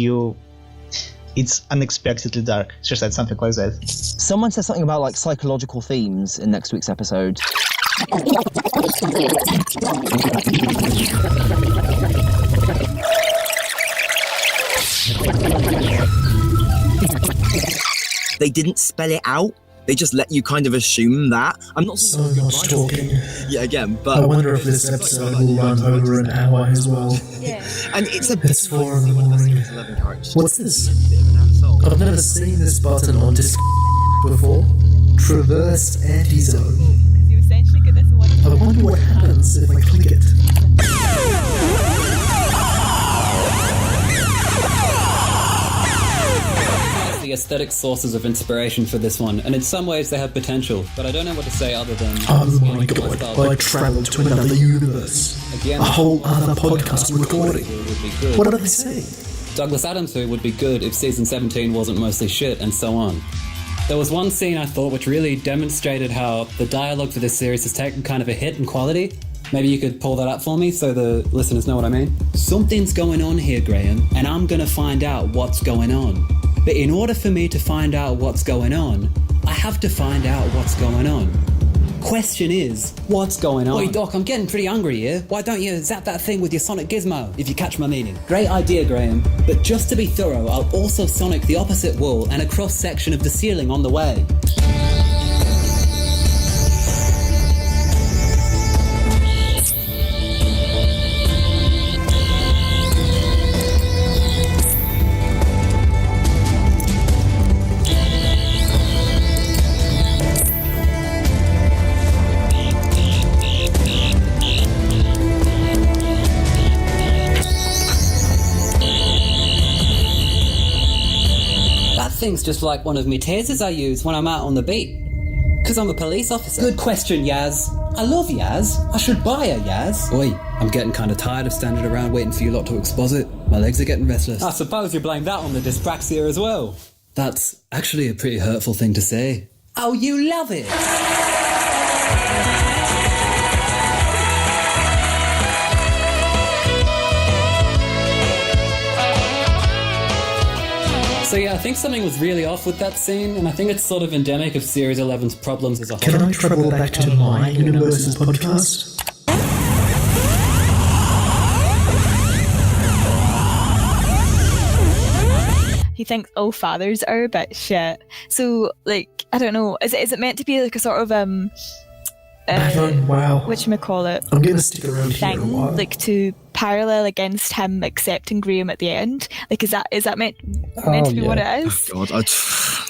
[SPEAKER 17] it's unexpectedly dark. She said something like that.
[SPEAKER 4] Someone said something about like psychological themes in next week's episode. They didn't spell it out. They just let you kind of assume that. I'm not
[SPEAKER 27] so much talking.
[SPEAKER 4] Yeah, again, but
[SPEAKER 27] I wonder if this episode will run over an hour as well.
[SPEAKER 4] Yeah. And it's
[SPEAKER 27] It's 4 in the morning. What's this? I've never seen this button on disc before. Traverse anti-zone. I wonder what happens if I click it.
[SPEAKER 15] The aesthetic sources of inspiration for this one, and in some ways they have potential, but I don't know what to say other than...
[SPEAKER 27] Oh my god, I travelled to another universe.
[SPEAKER 15] Again,
[SPEAKER 27] a whole other podcast recording. What did I say?
[SPEAKER 15] Douglas Adams Who would be good if season 17 wasn't mostly shit, and so on. There was one scene I thought which really demonstrated how the dialogue for this series has taken kind of a hit in quality. Maybe you could pull that up for me so the listeners know what I mean. Something's going on here, Graham, and I'm gonna find out what's going on. But in order for me to find out what's going on, I have to find out what's going on. Question is, what's going on? Wait, Doc, I'm getting pretty hungry here. Why don't you zap that thing with your sonic gizmo, if you catch my meaning? Great idea, Graham. But just to be thorough, I'll also sonic the opposite wall and a cross-section of the ceiling on the way. Thing's just like one of me tasers I use when I'm out on the beat. Because I'm a police officer. Good question, Yaz. I love Yaz. I should buy her, Yaz. Oi, I'm getting kind of tired of standing around waiting for you lot to exposit. My legs are getting restless. I suppose you blame that on the dyspraxia as well. That's actually a pretty hurtful thing to say. Oh, you love it! So yeah, I think something was really off with that scene, and I think it's sort of endemic of Series 11's problems as a whole.
[SPEAKER 27] Can I travel back to my universe's podcast?
[SPEAKER 29] He thinks all fathers are a bit shit. So, like, I don't know, is it meant to be like a sort of
[SPEAKER 27] wow.
[SPEAKER 29] whatchamacallit?
[SPEAKER 27] I'm gonna stick around here a while.
[SPEAKER 29] Like to parallel against him accepting Graham at the end. Like, is that meant to be what it is?
[SPEAKER 4] Oh, God,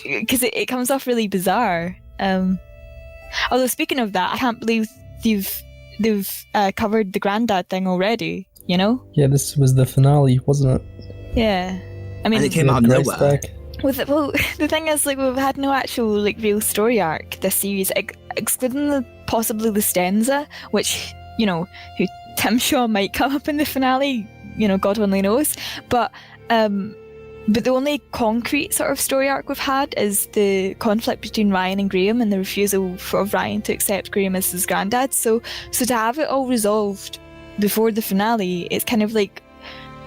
[SPEAKER 29] because it comes off really bizarre. Although speaking of that, I can't believe they've covered the granddad thing already. You know?
[SPEAKER 19] Yeah, this was the finale, wasn't it?
[SPEAKER 29] Yeah, I mean,
[SPEAKER 4] and it came out of nowhere.
[SPEAKER 29] The thing is, like, we've had no actual like real story arc this series, excluding possibly the stanza, which, you know, who Tim Shaw might come up in the finale, you know, God only knows. But the only concrete sort of story arc we've had is the conflict between Ryan and Graham and the refusal of Ryan to accept Graham as his granddad. So to have it all resolved before the finale, it's kind of like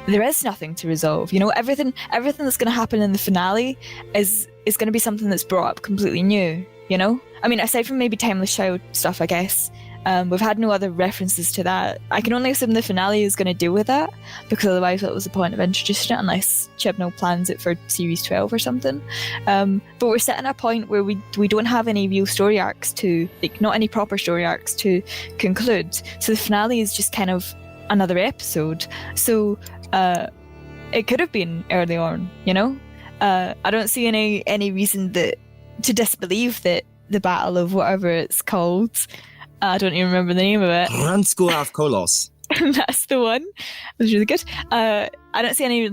[SPEAKER 29] there is nothing to resolve. You know, everything that's going to happen in the finale is going to be something that's brought up completely new. You know, I mean, aside from maybe Timeless Child stuff, I guess. We've had no other references to that. I can only assume the finale is going to deal with that, because otherwise what was the point of introducing it unless Chibnall plans it for series 12 or something. But we're sitting at a point where we don't have any real story arcs to, like, not any proper story arcs to conclude. So the finale is just kind of another episode. So it could have been early on, you know? I don't see any reason to disbelieve that the battle of whatever it's called, I don't even remember the name of it.
[SPEAKER 4] Ranskorav Kolos.
[SPEAKER 29] That's the one. It was really good. I don't see any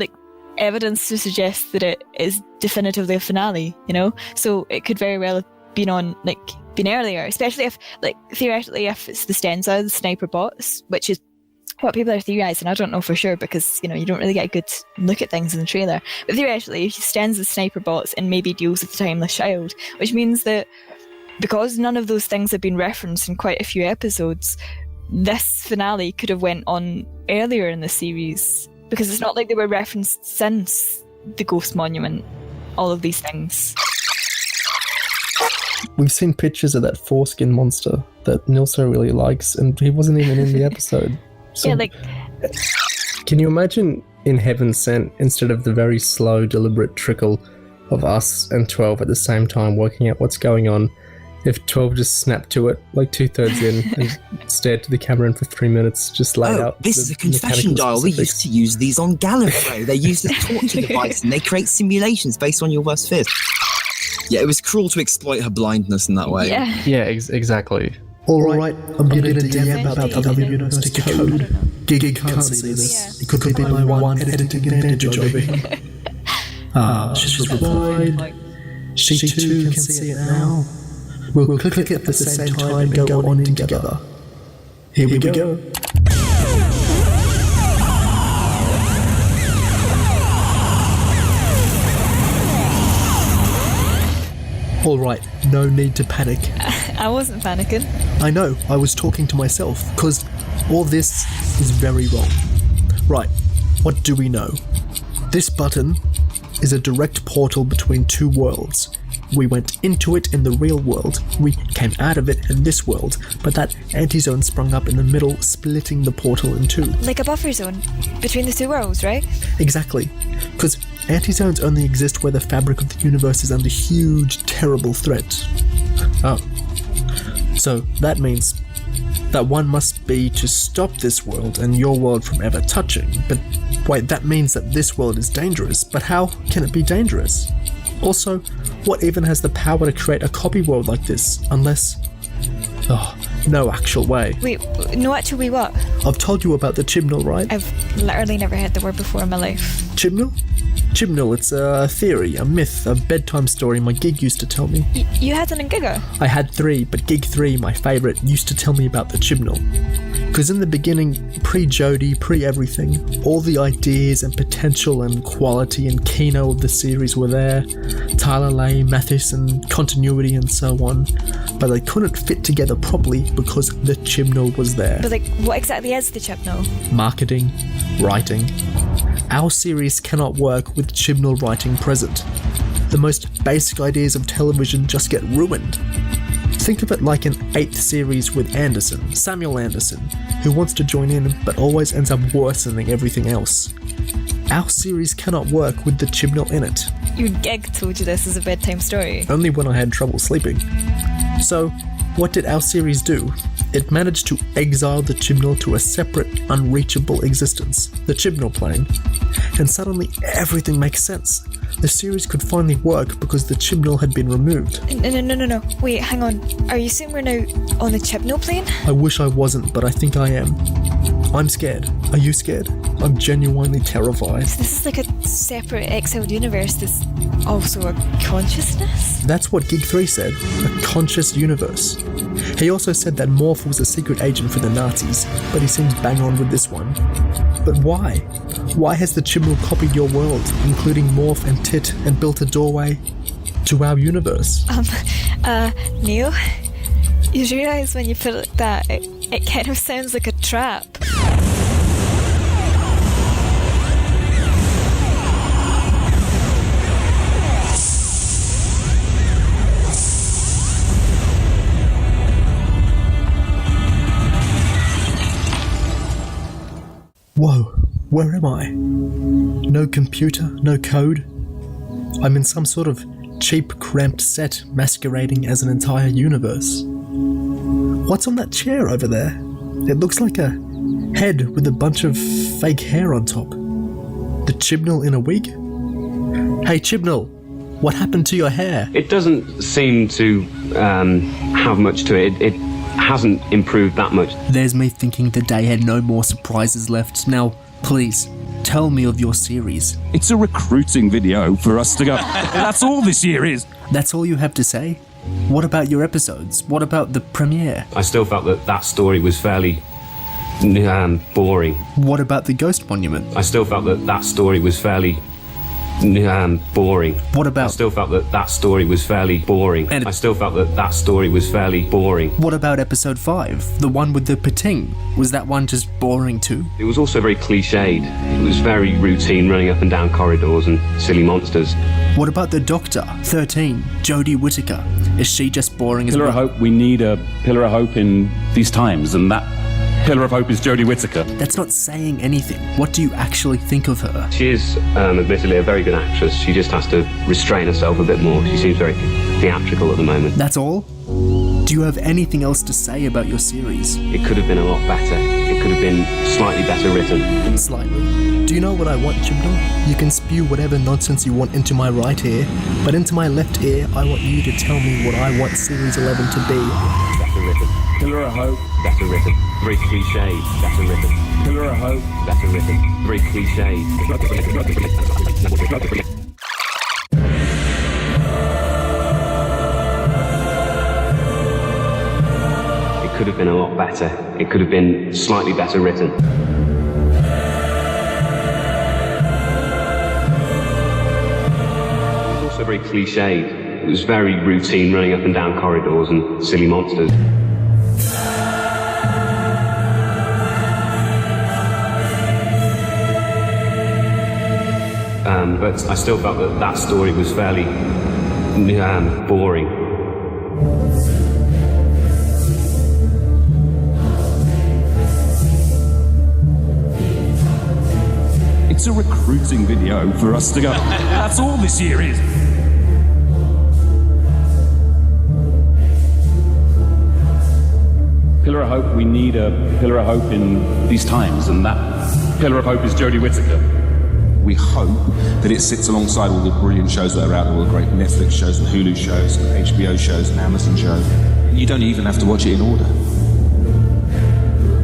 [SPEAKER 29] evidence to suggest that it is definitively a finale, you know? So it could very well have been earlier, especially if, theoretically, if it's the Stenza, the sniper bots, which is what people are theorising. I don't know for sure because, you know, you don't really get a good look at things in the trailer. But theoretically, he stands the sniper bots and maybe deals with the Timeless Child, which means that because none of those things have been referenced in quite a few episodes, this finale could have went on earlier in the series, because it's not like they were referenced since the Ghost Monument, all of these things.
[SPEAKER 19] We've seen pictures of that foreskin monster that Nilso really likes, and he wasn't even in the episode. So, can you imagine in Heaven Sent, instead of the very slow, deliberate trickle of us and 12 at the same time working out what's going on, if 12 just snapped to it, 2/3 in, and stared to the camera for 3 minutes, just laid out.
[SPEAKER 4] This is a confession dial. We used to use these on Gallifrey. They use this torture device and they create simulations based on your worst fears. Yeah, it was cruel to exploit her blindness in that way.
[SPEAKER 29] Yeah,
[SPEAKER 19] exactly.
[SPEAKER 27] Alright, I'm getting a DM about the other University code. Gig can't see this. It could be my one editing advantage over him. She's replied. She too can see it now. We'll click it at the same time and go on together. Here we go. Alright, no need to panic.
[SPEAKER 29] I wasn't panicking.
[SPEAKER 27] I know, I was talking to myself, because all this is very wrong. Right, what do we know? This button is a direct portal between two worlds. We went into it in the real world, we came out of it in this world, but that anti-zone sprung up in the middle, splitting the portal in two.
[SPEAKER 29] Like a buffer zone between the two worlds, right?
[SPEAKER 27] Exactly, because anti-zones only exist where the fabric of the universe is under huge, terrible threat. Oh. So that means that one must be to stop this world and your world from ever touching. But wait, that means that this world is dangerous. But how can it be dangerous? Also, what even has the power to create a copy world like this, unless... Oh, no actual way.
[SPEAKER 29] Wait, no actual way what?
[SPEAKER 27] I've told you about the Chibnall, right?
[SPEAKER 29] I've literally never heard the word before in my life.
[SPEAKER 27] Chibnall? Chibnall, it's a theory, a myth, a bedtime story my gig used to tell me.
[SPEAKER 29] You had one in Giga?
[SPEAKER 27] I had 3, but Gig 3, my favourite, used to tell me about the Chibnall. Because in the beginning, pre-Jodie, pre-everything, all the ideas and potential and quality and kino of the series were there. Tyler Lay, Mathis and continuity and so on. But they couldn't fit together properly because the Chibnall was there.
[SPEAKER 29] But what exactly is the Chibnall?
[SPEAKER 27] Marketing, writing. Our series cannot work with Chibnall writing present. The most basic ideas of television just get ruined. Think of it like an 8th series with Anderson, Samuel Anderson, who wants to join in but always ends up worsening everything else. Our series cannot work with the Chibnall in it.
[SPEAKER 29] Your gig told you this as a bedtime story.
[SPEAKER 27] Only when I had trouble sleeping. So, what did our series do? It managed to exile the Chibnall to a separate, unreachable existence, the Chibnall plane. And suddenly everything makes sense. The series could finally work because the Chibnall had been removed.
[SPEAKER 29] No. Wait, hang on. Are you saying we're now on the Chibnall plane?
[SPEAKER 27] I wish I wasn't, but I think I am. I'm scared. Are you scared? I'm genuinely terrified.
[SPEAKER 29] So this is like a separate exiled universe that's also a consciousness?
[SPEAKER 27] That's what Gig 3 said, a conscious universe. He also said that Morph was a secret agent for the Nazis, but he seems bang on with this one. But why? Why has the Chibnall copied your world, including Morph and Tit, and built a doorway to our universe?
[SPEAKER 29] Neil, you realise when you put it like that, it kind of sounds like a trap.
[SPEAKER 27] Where am I? No computer, no code. I'm in some sort of cheap, cramped set masquerading as an entire universe. What's on that chair over there? It looks like a head with a bunch of fake hair on top. The Chibnall in a wig? Hey Chibnall, what happened to your hair?
[SPEAKER 7] It doesn't seem to have much to it. It hasn't improved that much.
[SPEAKER 27] There's me thinking the day had no more surprises left. Now, please, tell me of your series.
[SPEAKER 14] It's a recruiting video for us to go. That's all this year is.
[SPEAKER 27] That's all you have to say? What about your episodes? What about the premiere?
[SPEAKER 7] I still felt that story was fairly boring.
[SPEAKER 27] What about the Ghost Monument?
[SPEAKER 7] I still felt that story was fairly boring.
[SPEAKER 27] What about?
[SPEAKER 7] I still felt that story was fairly boring.
[SPEAKER 27] And
[SPEAKER 7] I still felt that story was fairly boring.
[SPEAKER 27] What about episode 5? The one with the pating? Was that one just boring too?
[SPEAKER 7] It was also very cliched. It was very routine, running up and down corridors and silly monsters.
[SPEAKER 27] What about the Doctor? 13, Jodie Whittaker. Is she just boring as
[SPEAKER 14] Pillar
[SPEAKER 27] well?
[SPEAKER 14] of Hope, we need a Pillar of Hope in these times, and that Pillar of Hope is Jodie Whittaker.
[SPEAKER 27] That's not saying anything. What do you actually think of her?
[SPEAKER 7] She is admittedly a very good actress. She just has to restrain herself a bit more. She seems very theatrical at the moment.
[SPEAKER 27] That's all? Do you have anything else to say about your series?
[SPEAKER 7] It could have been a lot better. It could have been slightly better written.
[SPEAKER 27] Slightly? Do you know what I want, Chibnall? You can spew whatever nonsense you want into my right ear, but into my left ear, I want you to tell me what I want Series 11 to be.
[SPEAKER 7] Better written. Pillar of Hope. Better written. Very cliched. Better written. Pillar of Hope. Better written. Very cliched. It could have been a lot better. It could have been slightly better written. It was also very cliched. It was very routine, running up and down corridors and silly monsters. But I still felt that story was fairly boring.
[SPEAKER 14] It's a recruiting video for us to go. That's all this year is. Pillar of Hope, we need a Pillar of Hope in these times, and that Pillar of Hope is Jodie Whittaker. We hope that it sits alongside all the brilliant shows that are out there, all the great Netflix shows and Hulu shows and HBO shows and Amazon shows. You don't even have to watch it in order.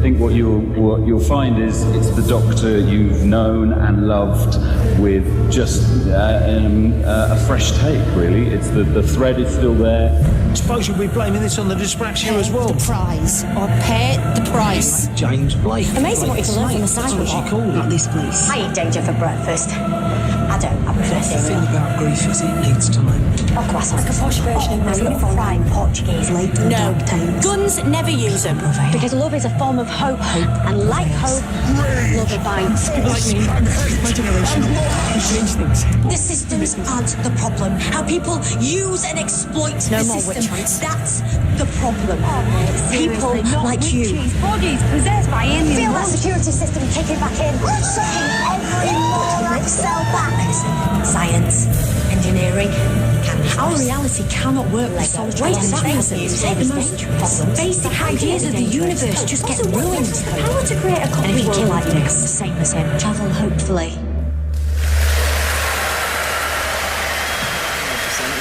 [SPEAKER 14] I think what you'll find is it's the Doctor you've known and loved with just a fresh take, really. It's the thread is still there.
[SPEAKER 18] I suppose you'll be blaming this on the dyspraxia as well.
[SPEAKER 6] The prize, or pay the price.
[SPEAKER 18] James Blake.
[SPEAKER 6] Amazing what you can learn from a sidewalk.
[SPEAKER 18] Not this place.
[SPEAKER 6] I eat danger for breakfast. I don't. I prefer
[SPEAKER 18] The thing
[SPEAKER 6] cereal.
[SPEAKER 18] about grief is it needs time.
[SPEAKER 6] Or croissant. Like a posh version of my frying Portuguese. No. Guns, never use them. Because love is a form of hope. And like hope, love abides.
[SPEAKER 18] My generation, we change things.
[SPEAKER 6] The systems aren't the problem. How people use and exploit the system. That's the problem. People like you.
[SPEAKER 21] Bodies possessed by aliens.
[SPEAKER 6] Feel that security system kicking back in. Sucking every moral cell back. Science, engineering. Our reality cannot work with solid mechanisms. The most basic ideas of the universe just get ruined. The power to create a copy of the world like this, the same as him. Travel hopefully.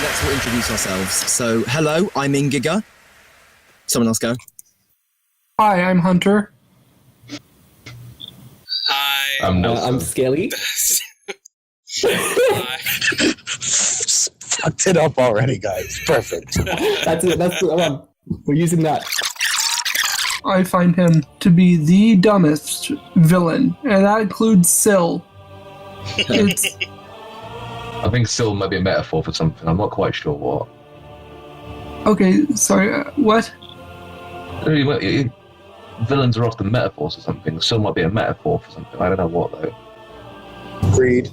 [SPEAKER 4] Let's all introduce ourselves. So, hello, I'm Ingiga. Someone else go.
[SPEAKER 22] Hi, I'm Hunter.
[SPEAKER 16] Hi.
[SPEAKER 28] I'm Skelly.
[SPEAKER 23] Fucked it up already, guys. Perfect.
[SPEAKER 28] That's it. That's we're using that.
[SPEAKER 22] I find him to be the dumbest villain, and that includes Syl. It's
[SPEAKER 3] I think Syl might be a metaphor for something. I'm not quite sure what.
[SPEAKER 22] okay. Sorry, what?
[SPEAKER 3] Villains are often metaphors for something. Syl might be a metaphor for something. I don't know what though.
[SPEAKER 23] Agreed.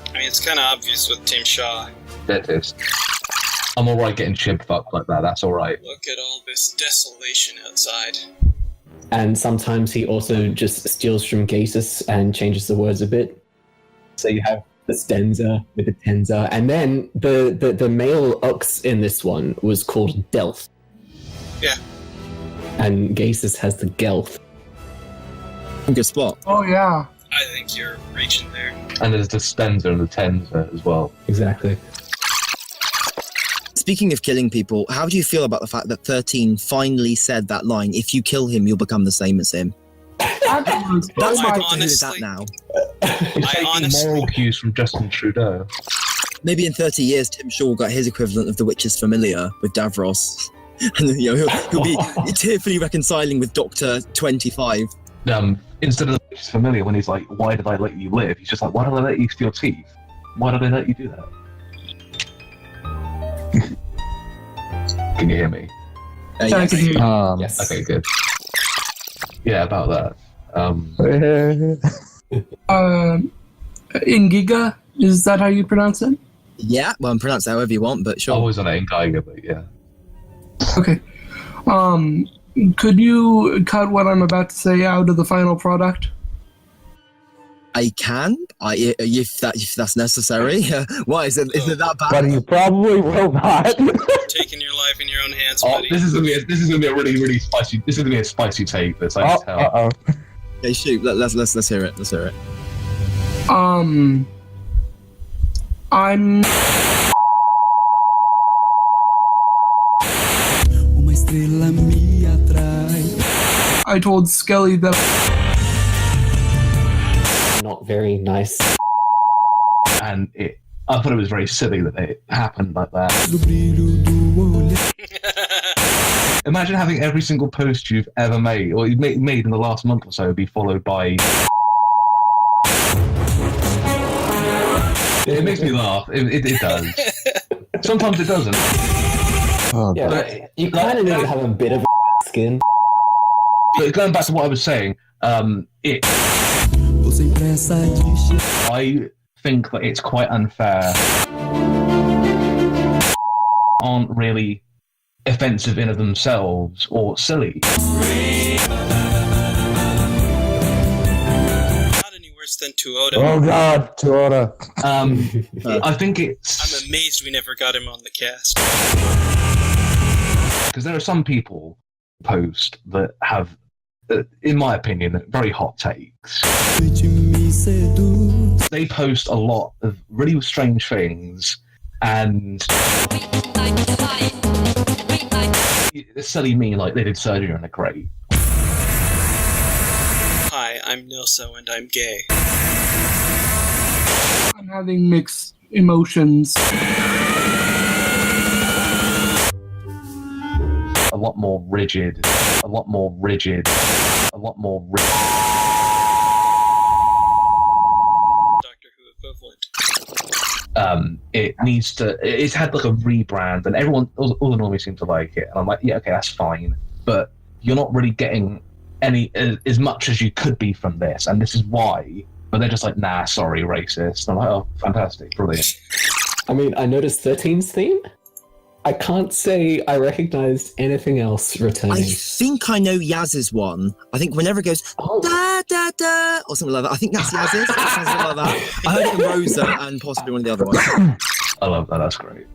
[SPEAKER 16] I mean, it's kind of obvious with Tim Shaw.
[SPEAKER 3] That is. I'm alright getting shib fucked like that. That's alright.
[SPEAKER 16] Look at all this desolation outside.
[SPEAKER 1] and sometimes he also just steals from Gasus and changes the words a bit. So you have the stanza with the tenza, and then the male ox in this one was called Delph.
[SPEAKER 16] Yeah.
[SPEAKER 1] And Gasus has the Gelth.
[SPEAKER 10] Good spot.
[SPEAKER 22] Oh yeah.
[SPEAKER 16] I think you're reaching there.
[SPEAKER 3] And there's the stanza and the tenza as well.
[SPEAKER 1] Exactly.
[SPEAKER 4] Speaking of killing people, how do you feel about the fact that 13 finally said that line, if you kill him, you'll become the same as him? That's my Doctor Who is that now.
[SPEAKER 3] Moral cues from Justin Trudeau.
[SPEAKER 4] Maybe in 30 years, Tim Shaw got his equivalent of the Witch's Familiar with Davros. And he'll be tearfully reconciling with Doctor 25.
[SPEAKER 3] Instead of the Witch's Familiar, when he's like, why did I let you live? He's just like, why did I let you steal teeth? Why did I let you do that? Can you hear me?
[SPEAKER 22] I can hear you.
[SPEAKER 1] Yes.
[SPEAKER 3] Okay, good. Yeah, about that.
[SPEAKER 22] Ingiga, is that how you pronounce it?
[SPEAKER 4] Yeah, well, I'm pronounced however you want, but sure.
[SPEAKER 3] I was on it in Geiger, but yeah.
[SPEAKER 22] Okay. Could you cut what I'm about to say out of the final product?
[SPEAKER 4] I can, if that's necessary. Why is it that bad?
[SPEAKER 2] But you probably will not.
[SPEAKER 16] Taking your life in your own hands, buddy.
[SPEAKER 3] This is gonna be a really spicy. This is gonna be a spicy take. This I can tell.
[SPEAKER 4] Okay, shoot. Let's hear it. Let's hear it.
[SPEAKER 22] I'm. I told Skelly that.
[SPEAKER 1] Not very nice.
[SPEAKER 3] And I thought it was very silly that it happened like that. Imagine having every single post you've ever made, or you've made in the last month or so, be followed by. It makes me laugh. It does. Sometimes it doesn't.
[SPEAKER 1] Oh, yeah, but you kind of need to have a bit of a skin.
[SPEAKER 3] But going back to what I was saying, I think that it's quite unfair. Aren't really offensive in of themselves or silly.
[SPEAKER 16] Not any worse than Tuoda.
[SPEAKER 2] Oh god, Tuoda.
[SPEAKER 3] I think it's.
[SPEAKER 16] I'm amazed we never got him on the cast.
[SPEAKER 3] Because there are some people post that have, in my opinion, very hot takes. They post a lot of really strange things, and silly me like they did surgery on a crate.
[SPEAKER 16] Hi, I'm Nilso and I'm gay.
[SPEAKER 22] I'm having mixed emotions.
[SPEAKER 3] A lot more rigid. A lot more rigid. A lot more rigid.
[SPEAKER 16] Doctor Who equivalent.
[SPEAKER 3] It needs to. It's had like a rebrand, and everyone, all the normies seem to like it. And I'm like, yeah, okay, that's fine, but you're not really getting any as much as you could be from this, and this is why. But they're just like, nah, sorry, racist. And I'm like, oh, fantastic, brilliant.
[SPEAKER 1] I mean, I noticed 13's theme. I can't say I recognized anything else returning.
[SPEAKER 4] I think I know Yaz's one. I think whenever it goes da da da or something like that, I think that's Yaz's. Something like that. I heard it in Rosa and possibly one of the other ones.
[SPEAKER 3] I love that. That's great.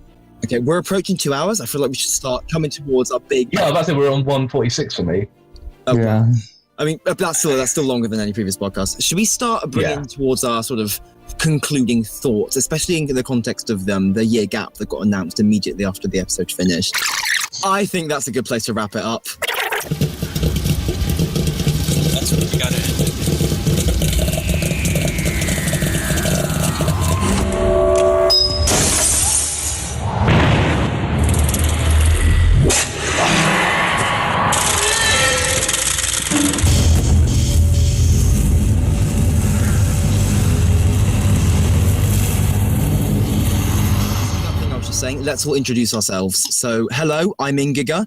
[SPEAKER 4] Okay, we're approaching 2 hours. I feel like we should start coming towards our big.
[SPEAKER 3] Yeah, I was about to say we're on 146 for me.
[SPEAKER 4] Oh, yeah. I mean, that's still longer than any previous podcast. Should we start bringing towards our sort of concluding thoughts, especially in the context of the year gap that got announced immediately after the episode finished? I think that's a good place to wrap it up.
[SPEAKER 16] That's what we got to end it.
[SPEAKER 4] Saying, let's all introduce ourselves. So, hello, I'm Ingiga.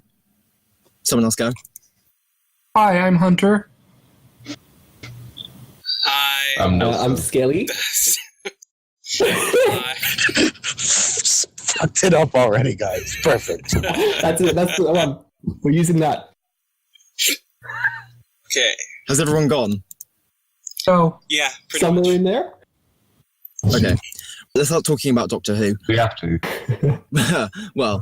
[SPEAKER 4] Someone else go.
[SPEAKER 22] Hi, I'm Hunter.
[SPEAKER 16] Hi.
[SPEAKER 1] I'm Skelly.
[SPEAKER 23] Fucked it up already, guys. Perfect.
[SPEAKER 1] That's it. That's the one. We're using that.
[SPEAKER 16] Okay.
[SPEAKER 4] Has everyone gone?
[SPEAKER 22] Oh.
[SPEAKER 16] Yeah, pretty
[SPEAKER 1] Somewhere
[SPEAKER 16] much.
[SPEAKER 1] in there?
[SPEAKER 4] Okay. Let's start talking about Doctor Who.
[SPEAKER 28] We have to.
[SPEAKER 4] Well,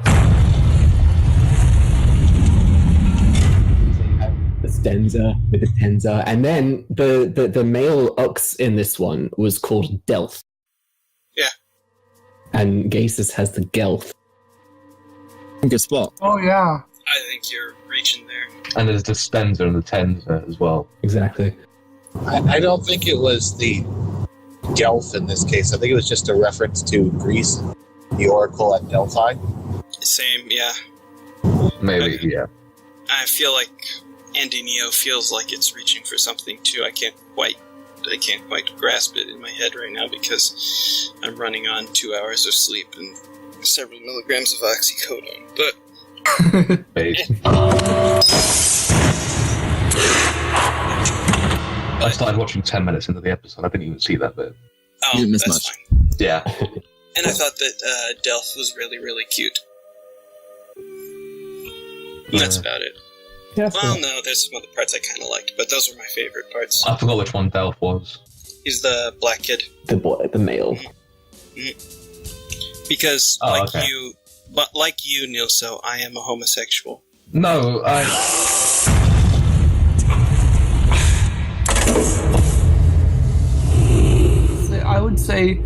[SPEAKER 1] the stanza with the tenza, and then the male ux in this one was called Delph.
[SPEAKER 16] Yeah.
[SPEAKER 1] And Gasus has the Gelth.
[SPEAKER 4] Good spot.
[SPEAKER 22] Oh, yeah.
[SPEAKER 16] I think you're reaching there.
[SPEAKER 28] And there's the stenza and the tenza as well.
[SPEAKER 1] Exactly.
[SPEAKER 23] I don't think it was the Gelf in this case. I think it was just a reference to Greece, the Oracle at Delphi.
[SPEAKER 16] Same, yeah.
[SPEAKER 28] Maybe, yeah.
[SPEAKER 16] I feel like Andy Neo feels like it's reaching for something too. I can't quite grasp it in my head right now because I'm running on 2 hours of sleep and several milligrams of oxycodone. But
[SPEAKER 28] I started watching 10 minutes into the episode. I didn't even see that bit.
[SPEAKER 16] oh,
[SPEAKER 4] You didn't miss
[SPEAKER 16] that's
[SPEAKER 4] much.
[SPEAKER 16] fine.
[SPEAKER 28] Yeah.
[SPEAKER 16] And I thought that Delph was really, really cute. And that's about it.
[SPEAKER 1] Yeah,
[SPEAKER 16] Well, no, there's some other parts I kind of liked, but those were my favorite parts.
[SPEAKER 28] I forgot which one Delph was.
[SPEAKER 16] He's the black kid.
[SPEAKER 1] The boy, the male.
[SPEAKER 16] Because,
[SPEAKER 28] okay.
[SPEAKER 16] like you, Nilso, I am a homosexual.
[SPEAKER 28] No,
[SPEAKER 22] I would say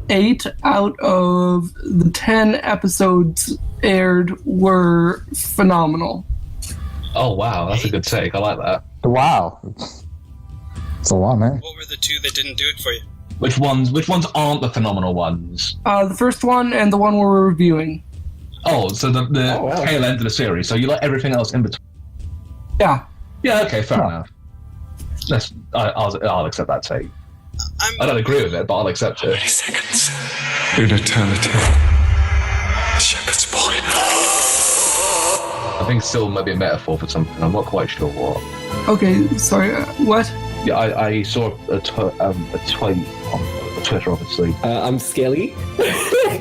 [SPEAKER 22] 8 out of the 10 episodes aired were phenomenal.
[SPEAKER 28] Oh, wow, that's a good take. I like that.
[SPEAKER 2] Wow. It's a lot, man.
[SPEAKER 16] What were the two that didn't do it for you?
[SPEAKER 28] Which ones aren't the phenomenal ones?
[SPEAKER 22] The first one and the one we're reviewing.
[SPEAKER 28] Oh, so the tail end of the series. So you like everything else in between?
[SPEAKER 22] Yeah.
[SPEAKER 28] Yeah, okay, fair enough. I'll accept that take. I don't agree with it, but I'll accept it.
[SPEAKER 5] 20 seconds. In eternity. Shepherd's point.
[SPEAKER 28] I think still might be a metaphor for something. I'm not quite sure what.
[SPEAKER 22] Okay, sorry, what?
[SPEAKER 28] Yeah, I saw a tweet on Twitter, obviously.
[SPEAKER 1] I'm Skelly.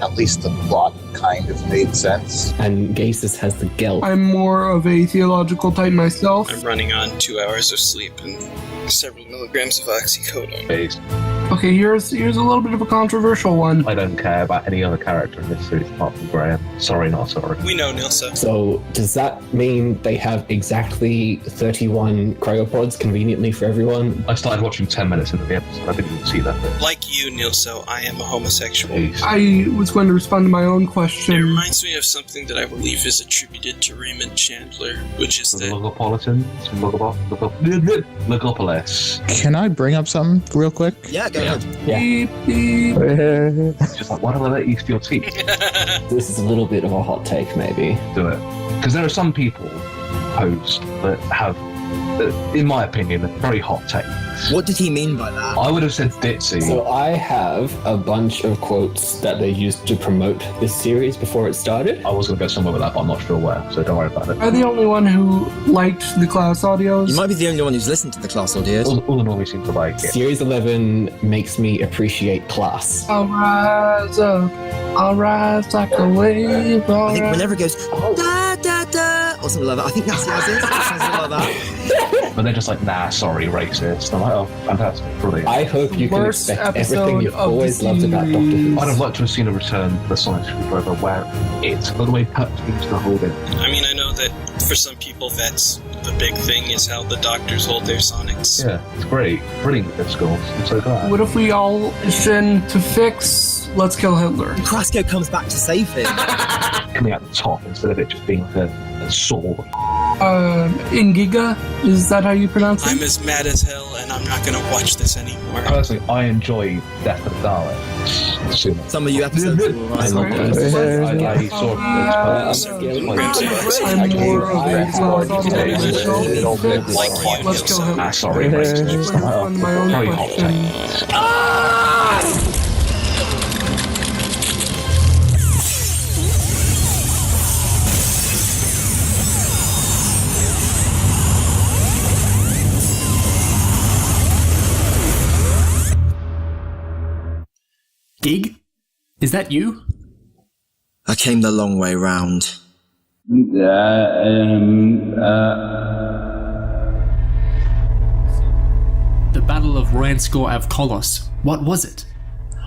[SPEAKER 23] At least the plot kind of made sense.
[SPEAKER 1] And Gasus has the Gelf.
[SPEAKER 22] I'm more of a theological type myself.
[SPEAKER 16] I'm running on 2 hours of sleep and several milligrams of oxycodone.
[SPEAKER 22] Okay, here's a little bit of a controversial one.
[SPEAKER 28] I don't care about any other character in this series apart from Graham. Sorry, not sorry.
[SPEAKER 16] We know, Nilsa.
[SPEAKER 1] So does that mean they have exactly 31 cryopods conveniently for everyone?
[SPEAKER 28] I started watching 10 minutes into the episode. I didn't even see that bit.
[SPEAKER 16] Like you, Nilso, I am a homosexual.
[SPEAKER 22] I was going to respond to my own
[SPEAKER 16] It
[SPEAKER 22] question.
[SPEAKER 16] reminds me of something that I believe is attributed to Raymond Chandler, which is
[SPEAKER 28] The
[SPEAKER 16] that...
[SPEAKER 28] Logopolitans? Logopolis.
[SPEAKER 23] Can I bring up something real quick?
[SPEAKER 4] Yeah, go ahead.
[SPEAKER 22] Beep, beep.
[SPEAKER 28] Just like, why don't I let you steal teeth?
[SPEAKER 1] This is a little bit of a hot take, maybe.
[SPEAKER 28] Do it. Because there are some people host that have, in my opinion, very hot takes.
[SPEAKER 4] What did he mean by that?
[SPEAKER 28] I would have said ditzy.
[SPEAKER 1] So I have a bunch of quotes that they used to promote this series before it started.
[SPEAKER 28] I was going to go somewhere with that, but I'm not sure where, so don't worry about it.
[SPEAKER 22] Am I the only one who liked the class audios?
[SPEAKER 4] You might be the only one who's listened to the class audios.
[SPEAKER 28] All the normies seem to like it.
[SPEAKER 1] Series 11 makes me appreciate class.
[SPEAKER 22] I'll rise up, I'll rise like a wave.
[SPEAKER 4] I think whenever it goes da da da or something like that, I think that's as it. Something like that.
[SPEAKER 28] But they're just like, nah, sorry, racist. I'm like, oh, fantastic, brilliant.
[SPEAKER 1] I hope you can
[SPEAKER 22] Worst
[SPEAKER 1] expect everything you've
[SPEAKER 22] episode of
[SPEAKER 1] always
[SPEAKER 22] the
[SPEAKER 1] loved about Doctor Who.
[SPEAKER 28] I'd have liked to have seen a return to the Sonic Screwdriver where it's the way cut seems to hold it.
[SPEAKER 16] I mean, I know that for some people that's the big thing is how the doctors hold their Sonics.
[SPEAKER 28] Yeah, it's great. Brilliant with schools. I'm so glad.
[SPEAKER 22] What if we all audition to fix Let's Kill Hitler?
[SPEAKER 4] Krasko comes back to save him.
[SPEAKER 28] Coming out the top instead of it just being like a sword.
[SPEAKER 22] Ingiga? Is that how you pronounce it?
[SPEAKER 16] I'm as mad as hell, and I'm not gonna watch this anymore.
[SPEAKER 28] Personally, I enjoy Death of the Daleks.
[SPEAKER 4] Some of you episodes were
[SPEAKER 28] I love those. I saw
[SPEAKER 22] I'm more of a Let's Kill Hitler.
[SPEAKER 28] sorry, racist.
[SPEAKER 22] On my own
[SPEAKER 28] Very hot
[SPEAKER 22] question.
[SPEAKER 18] Gig? Is that you?
[SPEAKER 4] I came the long way round.
[SPEAKER 27] Battle of Ranskor av Kolos. What was it?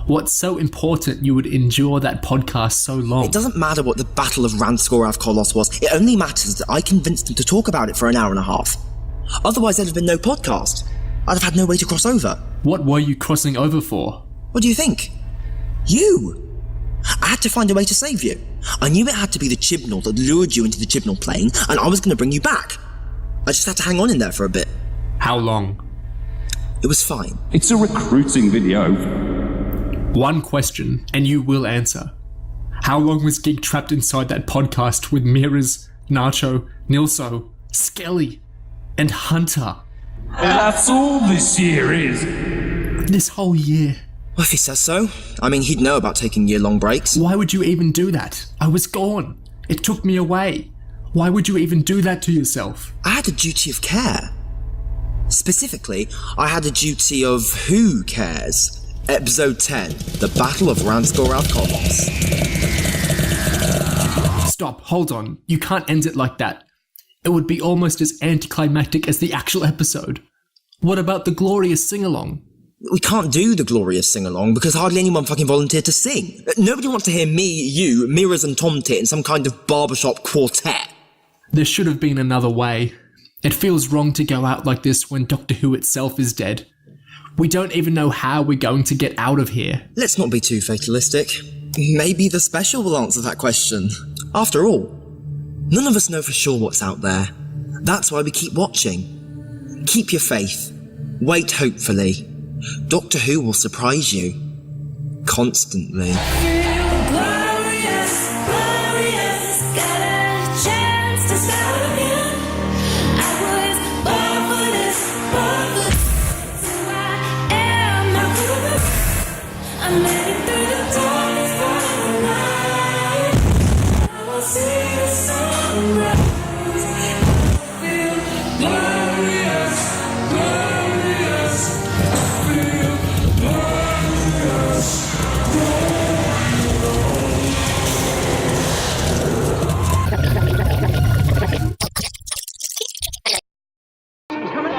[SPEAKER 27] What's so important you would endure that podcast so long?
[SPEAKER 4] It doesn't matter what the Battle of Ranskor av Kolos was. It only matters that I convinced them to talk about it for an hour and a half. Otherwise, there'd have been no podcast. I'd have had no way to cross over.
[SPEAKER 27] What were you crossing over for?
[SPEAKER 4] What do you think? You! I had to find a way to save you. I knew it had to be the Chibnall that lured you into the Chibnall plane, and I was going to bring you back. I just had to hang on in there for a bit.
[SPEAKER 27] How long?
[SPEAKER 4] It was fine.
[SPEAKER 14] It's a recruiting video.
[SPEAKER 27] One question, and you will answer. How long was Gig trapped inside that podcast with Mirrors, Nacho, Nilso, Skelly, and Hunter?
[SPEAKER 14] That's all this year is.
[SPEAKER 27] This whole year.
[SPEAKER 4] Well, if he says so. I mean, he'd know about taking year-long breaks.
[SPEAKER 27] Why would you even do that? I was gone. It took me away. Why would you even do that to yourself?
[SPEAKER 4] I had a duty of care. Specifically, I had a duty of who cares. Episode 10, The Battle of Ranskor av Kolos.
[SPEAKER 27] Stop, hold on. You can't end it like that. It would be almost as anticlimactic as the actual episode. What about the glorious sing-along?
[SPEAKER 4] We can't do the glorious sing-along because hardly anyone fucking volunteered to sing. Nobody wants to hear me, you, Mirrors and Tomtit in some kind of barbershop quartet.
[SPEAKER 27] There should have been another way. It feels wrong to go out like this when Doctor Who itself is dead. We don't even know how we're going to get out of here.
[SPEAKER 4] Let's not be too fatalistic. Maybe the special will answer that question. After all, none of us know for sure what's out there. That's why we keep watching. Keep your faith. Wait hopefully. Doctor Who will surprise you. Constantly.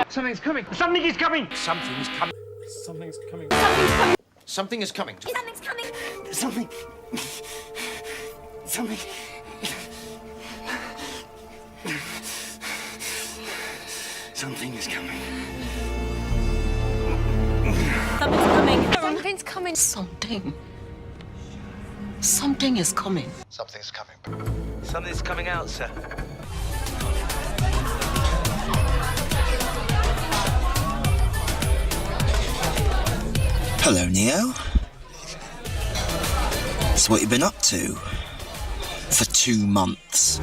[SPEAKER 8] Something's coming. Something is coming. Something's coming. Something's coming. Something's coming. Something is coming. Something's coming. Something. Something. Something is coming.
[SPEAKER 9] Something's coming. Something's coming. Something. Something is coming.
[SPEAKER 8] Something's coming. Something's coming out, sir.
[SPEAKER 4] Hello, Neo. So what you been up to? For 2 months.